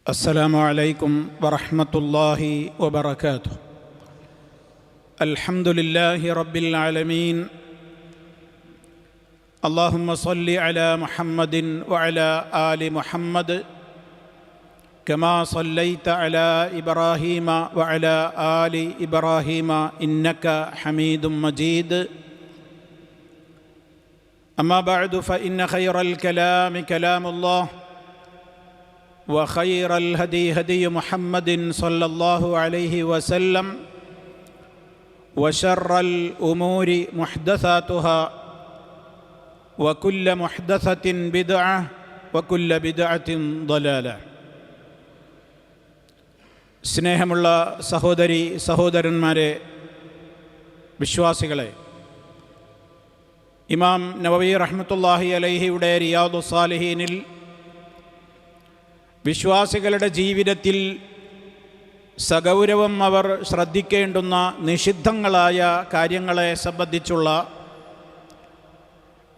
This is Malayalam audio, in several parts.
السلام عليكم ورحمة الله وبركاته. الحمد لله رب العالمين. اللهم صل على محمد وعلى آل محمد كما صليت على إبراهيم وعلى آل إبراهيم إنك حميد مجيد. أما بعد فإن خير الكلام كلام الله وخير الهدي هدي محمد صلى الله عليه وسلم وشر الأمور محدثاتها وكل محدثة بدعة وكل بدعة ضلالة. സ്നേഹമുള്ള സഹോദരി സഹോദരന്മാരെ, വിശ്വാസികളെ, ഇമാം നവവി റഹ്മത്തുള്ളാഹി അലൈഹിയുടെ റിയാദുസ് സാലിഹീനിൽ വിശ്വാസികളുടെ ജീവിതത്തിൽ സഗൗരവം അവർ ശ്രദ്ധിക്കേണ്ടുന്ന നിഷിദ്ധങ്ങളായ കാര്യങ്ങളെ സംബന്ധിച്ചുള്ള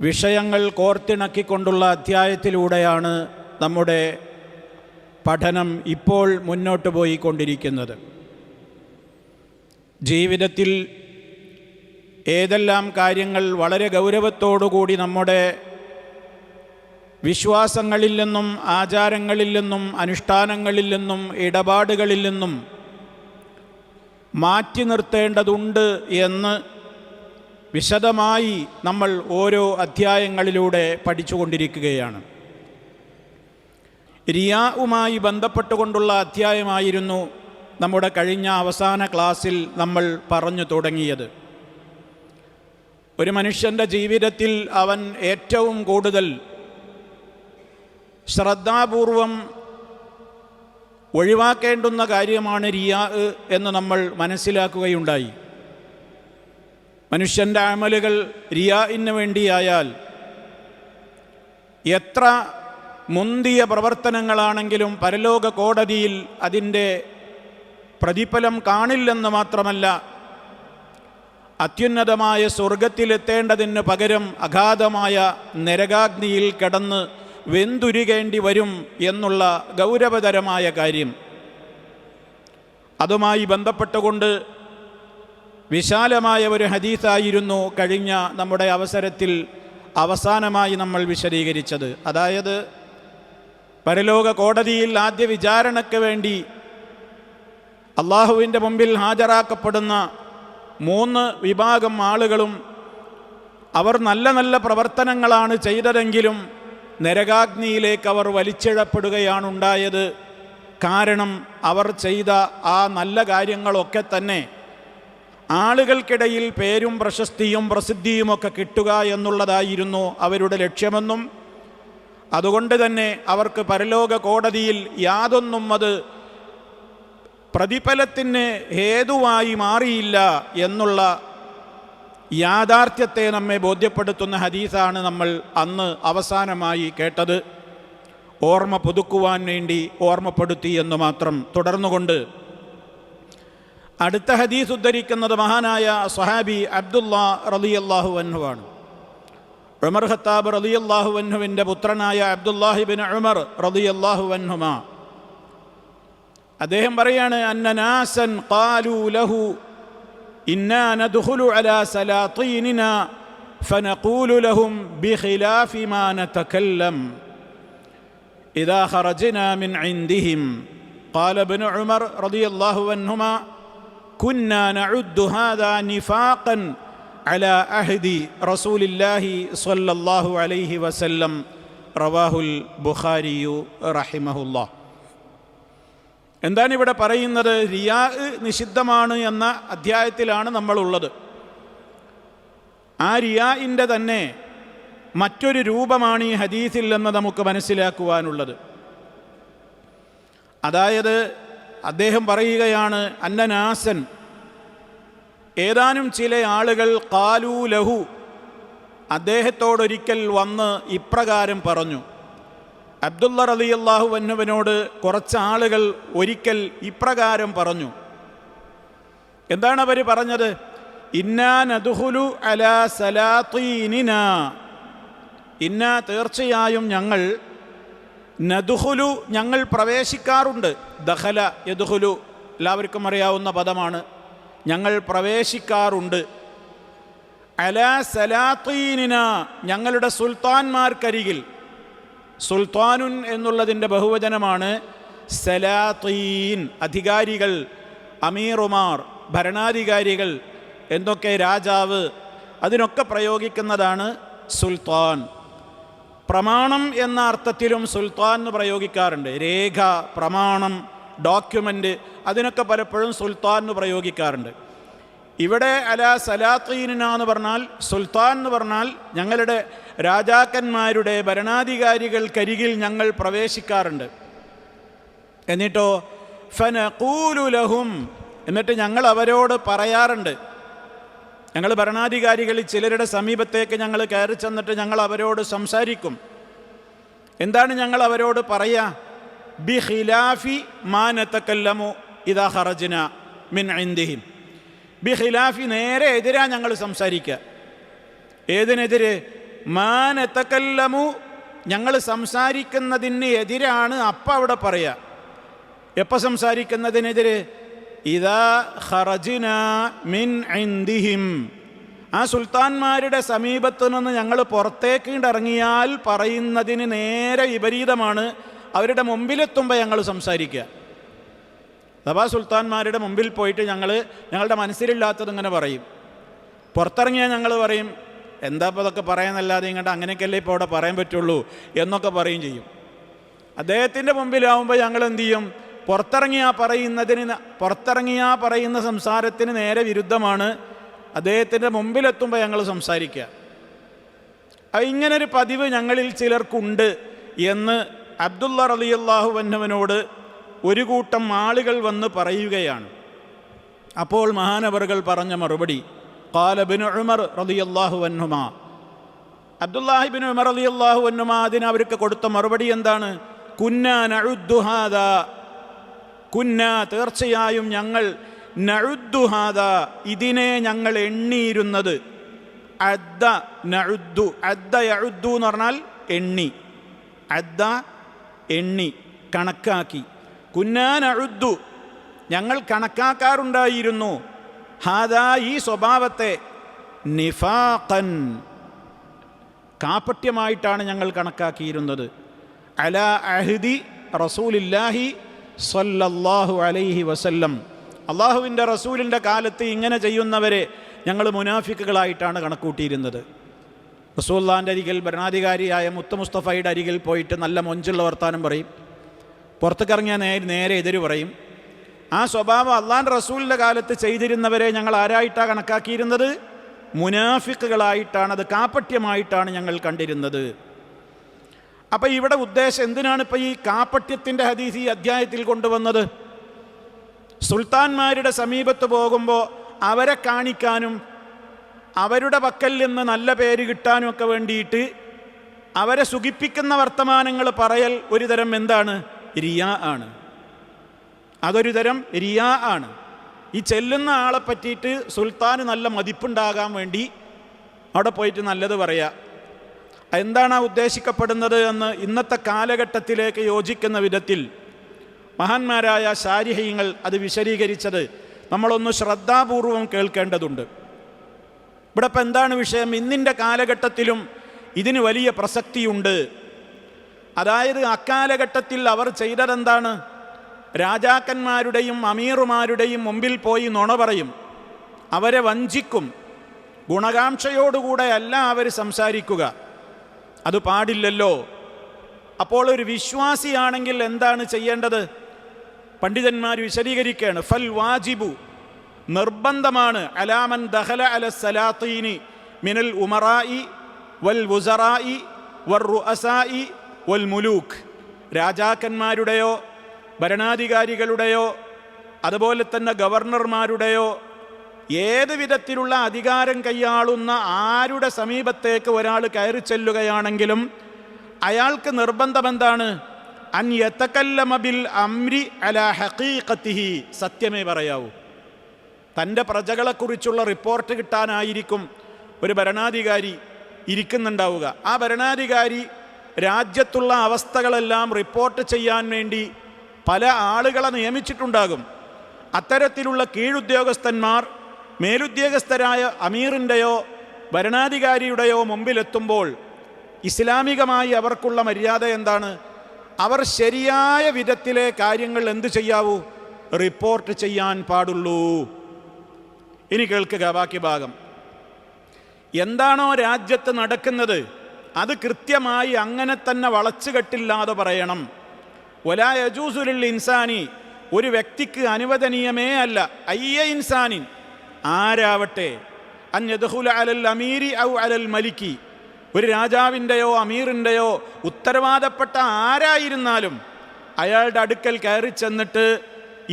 വിഷയങ്ങൾ കോർത്തിണക്കിക്കൊണ്ടുള്ള അധ്യായത്തിലൂടെയാണ് നമ്മുടെ പഠനം ഇപ്പോൾ മുന്നോട്ട് പോയിക്കൊണ്ടിരിക്കുന്നത്. ജീവിതത്തിൽ ഏതെല്ലാം കാര്യങ്ങൾ വളരെ ഗൗരവത്തോടുകൂടി നമ്മുടെ വിശ്വാസങ്ങളിൽ നിന്നും ആചാരങ്ങളിൽ നിന്നും അനുഷ്ഠാനങ്ങളിൽ നിന്നും ഇടപാടുകളിൽ നിന്നും മാറ്റി നിർത്തേണ്ടതുണ്ട് എന്ന് വിശദമായി നമ്മൾ ഓരോ അധ്യായങ്ങളിലൂടെ പഠിച്ചുകൊണ്ടിരിക്കുകയാണ്. റിയാഉമായി ബന്ധപ്പെട്ടുകൊണ്ടുള്ള അധ്യായമായിരുന്നു നമ്മുടെ കഴിഞ്ഞ അവസാന ക്ലാസ്സിൽ നമ്മൾ പറഞ്ഞു തുടങ്ങിയത്. ഒരു മനുഷ്യൻ്റെ ജീവിതത്തിൽ അവൻ ഏറ്റവും കൂടുതൽ ശ്രദ്ധാപൂർവം ഒഴിവാക്കേണ്ടുന്ന കാര്യമാണ് റിയാ എന്ന് നമ്മൾ മനസ്സിലാക്കുകയുണ്ടായി. മനുഷ്യൻ്റെ അമലുകൾ റിയാഇന് വേണ്ടിയായാൽ എത്ര മുന്തിയ പ്രവർത്തനങ്ങളാണെങ്കിലും പരലോക കോടതിയിൽ അതിൻ്റെ പ്രതിഫലം കാണില്ലെന്ന് മാത്രമല്ല, അത്യുന്നതമായ സ്വർഗത്തിലെത്തേണ്ടതിന് പകരം അഗാധമായ നരകാഗ്നിയിൽ കിടന്ന് വെന്തുരുകേണ്ടി വരും എന്നുള്ള ഗൗരവതരമായ കാര്യം. അതുമായി ബന്ധപ്പെട്ടുകൊണ്ട് വിശാലമായ ഒരു ഹദീസായിരുന്നു കഴിഞ്ഞ നമ്മുടെ അവസരത്തിൽ അവസാനമായി നമ്മൾ വിശദീകരിച്ചത്. അതായത്, പരലോക കോടതിയിൽ ആദ്യ വിചാരണയ്ക്ക് വേണ്ടി അള്ളാഹുവിൻ്റെ മുമ്പിൽ ഹാജരാക്കപ്പെടുന്ന 3 വിഭാഗം ആളുകളും അവർ നല്ല നല്ല പ്രവർത്തനങ്ങളാണ് ചെയ്തതെങ്കിലും നരകാഗ്നിയിലേക്ക് അവർ വലിച്ചിഴപ്പെടുകയാണുണ്ടായത്. കാരണം അവർ ചെയ്ത ആ നല്ല കാര്യങ്ങളൊക്കെ തന്നെ ആളുകൾക്കിടയിൽ പേരും പ്രശസ്തിയും പ്രസിദ്ധിയുമൊക്കെ കിട്ടുക എന്നുള്ളതായിരുന്നു അവരുടെ ലക്ഷ്യമെന്നും അതുകൊണ്ട് തന്നെ അവർക്ക് പരലോക കോടതിയിൽ യാതൊന്നും അത് പ്രതിഫലത്തിന് ഹേതുവായി മാറിയില്ല എന്നുള്ള യാഥാർത്ഥ്യത്തെ നമ്മെ ബോധ്യപ്പെടുത്തുന്ന ഹദീസാണ് നമ്മൾ അന്ന് അവസാനമായി കേട്ടത്. ഓർമ്മ പുതുക്കുവാൻ വേണ്ടി ഓർമ്മപ്പെടുത്തി എന്ന് മാത്രം. തുടർന്നുകൊണ്ട് അടുത്ത ഹദീസ് ഉദ്ധരിക്കുന്നത് മഹാനായ സ്വഹാബി അബ്ദുല്ലാ റളിയല്ലാഹു അൻഹു ആണ്. ഉമർ ഖത്താബ് റളിയല്ലാഹു അൻഹുവിൻ്റെ പുത്രനായ അബ്ദുല്ലാഹിബ്നു ഉമർ റളിയല്ലാഹു അൻഹുമാ അദ്ദേഹം പറയാണ്, അന്ന നാസൻ ഖാലൂ ലഹു ഇന്നാ നദ്ഖുലു അലാ സലാത്തീനിനാ ഫനഖൂലു ലഹും ബിഖിലാഫി മാ നതകല്ലം ഇദാ ഖറജ്നാ മിൻ ഇൻദിഹിം. ഖാല ഇബ്നു ഉമർ റളിയല്ലാഹു അൻഹുമാ കുന്നാ നഉദ്ദു ഹാദാ നിഫാഖൻ അലാ അഹ്ദി റസൂലില്ലാഹി സ്വല്ലല്ലാഹു അലൈഹി വസല്ലം. റവാഹുൽ ബുഖാരി റഹിമഹുല്ലാഹ്. എന്താണ് ഇവിടെ പറയുന്നത്? റിയാ നിഷിദ്ധമാണ് എന്ന അധ്യായത്തിലാണ് നമ്മളുള്ളത്. ആ റിയാഇൻ്റെ തന്നെ മറ്റൊരു രൂപമാണ് ഈ ഹദീസിൽ എന്ന് നമുക്ക് മനസ്സിലാക്കുവാനുള്ളത്. അതായത്, അദ്ദേഹം പറയുകയാണ്, അന്നനാസൻ, ഏതാനും ചില ആളുകൾ ഖാലൂ ലഹു, അദ്ദേഹത്തോടൊരിക്കൽ വന്ന് ഇപ്രകാരം പറഞ്ഞു. അബ്ദുള്ള റളിയല്ലാഹു അൻഹുവിനോട് കുറച്ച് ആളുകൾ ഒരിക്കൽ ഇപ്രകാരം പറഞ്ഞു. എന്താണ് അവർ പറഞ്ഞത്? ഇന്നാ നദ്ഖുലു അലാ സലാത്തീനിനാ, തീർച്ചയായും ഞങ്ങൾ നദ്ഖുലു ഞങ്ങൾ പ്രവേശിക്കാറുണ്ട്. ദഖല യദ്ഖുലു എല്ലാവർക്കും അറിയാവുന്ന പദമാണ്. ഞങ്ങൾ പ്രവേശിക്കാറുണ്ട്. അലാ സലാത്തീനിന ഞങ്ങളുടെ സുൽത്താൻമാർക്കരികിൽ. സുൽത്താനുൻ എന്നുള്ളതിൻ്റെ ബഹുവചനമാണ് സലാത്തീൻ. അധികാരികൾ, അമീറുമാർ, ഭരണാധികാരികൾ എന്നൊക്കെ, രാജാവ്, അതിനൊക്കെ പ്രയോഗിക്കുന്നതാണ് സുൽത്താൻ. പ്രമാണം എന്ന അർത്ഥത്തിലും സുൽത്താൻ എന്ന് പ്രയോഗിക്കാറുണ്ട്. രേഖ, പ്രമാണം, ഡോക്യുമെൻ്റ്, അതിനൊക്കെ പലപ്പോഴും സുൽത്താൻ എന്ന് പ്രയോഗിക്കാറുണ്ട്. ഇവിടെ അലാ സലാത്തീന എന്ന് പറഞ്ഞാൽ, സുൽത്താൻ എന്ന് പറഞ്ഞാൽ ഞങ്ങളുടെ രാജാക്കന്മാരുടെ, ഭരണാധികാരികൾക്കരികിൽ ഞങ്ങൾ പ്രവേശിക്കാറുണ്ട്. എന്നിട്ടോ ഫനഖൂലു ലഹും എന്നിട്ട് ഞങ്ങൾ അവരോട് പറയാറുണ്ട്. ഞങ്ങൾ ഭരണാധികാരികളിൽ ചിലരുടെ സമീപത്തേക്ക് ഞങ്ങൾ കയറി ചെന്നിട്ട് ഞങ്ങൾ അവരോട് സംസാരിക്കും. എന്താണ് ഞങ്ങൾ അവരോട് പറയുക? ബി ഖിലാഫി മാ നതകല്ലമു ഇദാ ഖറജ്ന മിൻ ഇൻദിഹിം. ബി ഖിലാഫി നേരെ എതിരാ ഞങ്ങൾ സംസാരിക്കുക. ഏതിനെതിരെ? മാ നതകല്ലമു ഞങ്ങൾ സംസാരിക്കുന്നതിന് എതിരാണ് അപ്പം അവിടെ പറയുക. എപ്പോൾ സംസാരിക്കുന്നതിനെതിരെ? ഇദാ ഖറജ്ന മിൻ ഇൻദിഹിം. ആ സുൽത്താൻമാരുടെ സമീപത്തു നിന്ന് ഞങ്ങൾ പുറത്തേക്ക് ഇറങ്ങിയാൽ പറയുന്നതിന് നേരെ വിപരീതമാണ് അവരുടെ മുമ്പിലെത്തുമ്പോൾ ഞങ്ങൾ സംസാരിക്കുക. അഥവാ സുൽത്താൻമാരുടെ മുമ്പിൽ പോയിട്ട് ഞങ്ങളുടെ മനസ്സിലില്ലാത്തത് ഇങ്ങനെ പറയും. പുറത്തിറങ്ങിയാൽ ഞങ്ങൾ പറയും, എന്താ ഇപ്പോൾ അതൊക്കെ പറയാനല്ലാതെ ഇങ്ങോട്ട് അങ്ങനെയൊക്കെയല്ലേ ഇപ്പോൾ അവിടെ പറയാൻ പറ്റുള്ളൂ എന്നൊക്കെ പറയും ചെയ്യും. അദ്ദേഹത്തിൻ്റെ മുമ്പിലാവുമ്പോൾ ഞങ്ങൾ എന്തു ചെയ്യും? പുറത്തിറങ്ങിയാ പറയുന്ന സംസാരത്തിന് നേരെ വിരുദ്ധമാണ് അദ്ദേഹത്തിൻ്റെ മുമ്പിലെത്തുമ്പോൾ ഞങ്ങൾ സംസാരിക്കുക. ഇങ്ങനൊരു പതിവ് ഞങ്ങളിൽ ചിലർക്കുണ്ട് എന്ന് അബ്ദുള്ള റളിയല്ലാഹു അൻഹുവിനോട് ഒരു കൂട്ടം ആളുകൾ വന്ന് പറയുകയാണ്. അപ്പോൾ മഹാനവറുകൾ പറഞ്ഞ മറുപടി, ഖാല ഇബ്നു ഉമർ റളിയല്ലാഹു അൻഹുമാ, അബ്ദുല്ലാഹി ഇബ്നു ഉമർ റളിയല്ലാഹു അൻഹുമാ അതിന് അവർക്ക് കൊടുത്ത മറുപടി എന്താണ്? കുന്നാ നഉദ്ദു ഹാദാ, കുന്നാ തീർച്ചയായും ഞങ്ങൾ, നഉദ്ദു ഹാദാ ഇതിനെ ഞങ്ങൾ എണ്ണിയിരുന്നത്. അദ്ദ നഉദ്ദു, അദ്ദ യഉദ്ദു എന്ന് പറഞ്ഞാൽ എണ്ണി, അദ്ദ എണ്ണി, കണക്കാക്കി. കുന്നാ നഉദ്ദു ഞങ്ങൾ കണക്കാക്കാറുണ്ടായിരുന്നു. ഹാദാ ഈ സ്വഭാവത്തെ, നിഫാഖൻ കാപട്യമായിട്ടാണ് ഞങ്ങൾ കണക്കാക്കിയിരുന്നത്. അലാ അഹ്ദി റസൂലില്ലാഹി സ്വല്ലല്ലാഹു അലൈഹി വസല്ലം, അള്ളാഹുവിൻ്റെ റസൂലിൻ്റെ കാലത്ത് ഇങ്ങനെ ചെയ്യുന്നവരെ ഞങ്ങൾ മുനാഫിക്കുകളായിട്ടാണ് കണക്കൂട്ടിയിരുന്നത്. റസൂലുള്ളാഹിൻ്റെ അരികിൽ, ഭരണാധികാരിയായ മുത്ത് മുസ്തഫയുടെ അരികിൽ പോയിട്ട് നല്ല മൊഞ്ചുള്ള വർത്താനം പറയും, പുറത്തേക്കിറങ്ങിയാൽ നേരെ എതിര് പറയും. ആ സ്വഭാവം അള്ളാഹുവിൻ്റെ റസൂലിൻ്റെ കാലത്ത് ചെയ്തിരുന്നവരെ ഞങ്ങൾ ആരായിട്ടാണ് കണക്കാക്കിയിരുന്നത്? മുനാഫിക്കുകളായിട്ടാണ്, അത് കാപട്യമായിട്ടാണ് ഞങ്ങൾ കണ്ടിരുന്നത്. അപ്പം ഇവിടെ ഉദ്ദേശം എന്തിനാണ് ഇപ്പം ഈ കാപട്യത്തിൻ്റെ ഹദീസ് ഈ അധ്യായത്തിൽ കൊണ്ടുവന്നത്? സുൽത്താൻമാരുടെ സമീപത്ത് പോകുമ്പോൾ അവരെ കാണിക്കാനും അവരുടെ പക്കൽ നിന്ന് നല്ല പേര് കിട്ടാനും ഒക്കെ വേണ്ടിയിട്ട് അവരെ സുഖിപ്പിക്കുന്ന വർത്തമാനങ്ങൾ പറയൽ ഒരു തരം എന്താണ്? റിയാ ആണ്. അതൊരു തരം റിയാ ആണ്. ഈ ചെല്ലുന്ന ആളെ പറ്റിയിട്ട് സുൽത്താന് നല്ല മതിപ്പുണ്ടാകാൻ വേണ്ടി അവിടെ പോയിട്ട് നല്ലത് പറയുക. എന്താണ് ഉദ്ദേശിക്കപ്പെടുന്നത് എന്ന് ഇന്നത്തെ കാലഘട്ടത്തിലേക്ക് യോജിക്കുന്ന വിധത്തിൽ മഹാന്മാരായ ശാരിഹീങ്ങൾ അത് വിശദീകരിച്ചത് നമ്മളൊന്ന് ശ്രദ്ധാപൂർവം കേൾക്കേണ്ടതുണ്ട്. ഇവിടെ ഇപ്പം എന്താണ് വിഷയം? ഇന്നിൻ്റെ കാലഘട്ടത്തിലും ഇതിന് വലിയ പ്രസക്തിയുണ്ട്. അതായത് അക്കാലഘട്ടത്തിൽ അവർ ചെയ്തതെന്താണ്? രാജാക്കന്മാരുടെയും അമീറുമാരുടെയും മുമ്പിൽ പോയി നുണ പറയും, അവരെ വഞ്ചിക്കും. ഗുണകാംക്ഷയോടുകൂടെ അല്ല അവർ സംസാരിക്കുക, അത് പാടില്ലല്ലോ. അപ്പോൾ ഒരു വിശ്വാസിയാണെങ്കിൽ എന്താണ് ചെയ്യേണ്ടത്? പണ്ഡിതന്മാർ വിശദീകരിക്കുകയാണ്. ഫൽ വാജിബു നിർബന്ധമാണ്, അലാമൻ ദഖല അല സലാത്തീനി മിനൽ ഉമറായി വൽ വുസറായി വർ റുഅസായി വൽ മുലൂക്ക്, രാജാക്കന്മാരുടെയോ ഭരണാധികാരികളുടെയോ അതുപോലെ തന്നെ ഗവർണർമാരുടെയോ ഏത് വിധത്തിലുള്ള അധികാരം കൈയാളുന്ന ആരുടെ സമീപത്തേക്ക് ഒരാൾ കയറി ചെല്ലുകയാണെങ്കിലും അയാൾക്ക് നിർബന്ധമെന്താണ്? അൻ യതകല്ലമ ബിൽ അംരി അലാ ഹഖീഖത്തിഹി, സത്യമേ പറയാവൂ. തൻ്റെ പ്രജകളെക്കുറിച്ചുള്ള റിപ്പോർട്ട് കിട്ടാനായിരിക്കും ഒരു ഭരണാധികാരി ഇരിക്കുന്നുണ്ടാവുക. ആ ഭരണാധികാരി രാജ്യത്തുള്ള അവസ്ഥകളെല്ലാം റിപ്പോർട്ട് ചെയ്യാൻ വേണ്ടി പല ആളുകളെ നിയമിച്ചിട്ടുണ്ടാകും. അത്തരത്തിലുള്ള കീഴുദ്യോഗസ്ഥന്മാർ മേലുദ്യോഗസ്ഥരായ അമീറിൻ്റെയോ ഭരണാധികാരിയുടെയോ മുമ്പിലെത്തുമ്പോൾ ഇസ്ലാമികമായി അവർക്കുള്ള മര്യാദ എന്താണ്? അവർ ശരിയായ വിധത്തിലെ കാര്യങ്ങൾ എന്തു ചെയ്യാവൂ? റിപ്പോർട്ട് ചെയ്യാൻ പാടുള്ളൂ. ഇനി കേൾക്കുക ബാക്കി ഭാഗം. എന്താണോ രാജ്യത്ത് നടക്കുന്നത് അത് കൃത്യമായി അങ്ങനെ തന്നെ വളച്ചുകെട്ടില്ലാതെ പറയണം. വലാ യജൂസു ലിൽ ഇൻസാനി, ഒരു വ്യക്തിക്ക് അനുവദനീയമേ അല്ല, അയ്യ ഇൻസാനിൻ ആരാവട്ടെ, അൻ യദ്ഖുല അലൽ അമീരി ഔ അലൽ മലിക്കി, ഒരു രാജാവിൻ്റെയോ അമീറിൻ്റെയോ ഉത്തരവാദപ്പെട്ട ആരായിരുന്നാലും അയാളുടെ അടുക്കൽ കയറി ചെന്നിട്ട്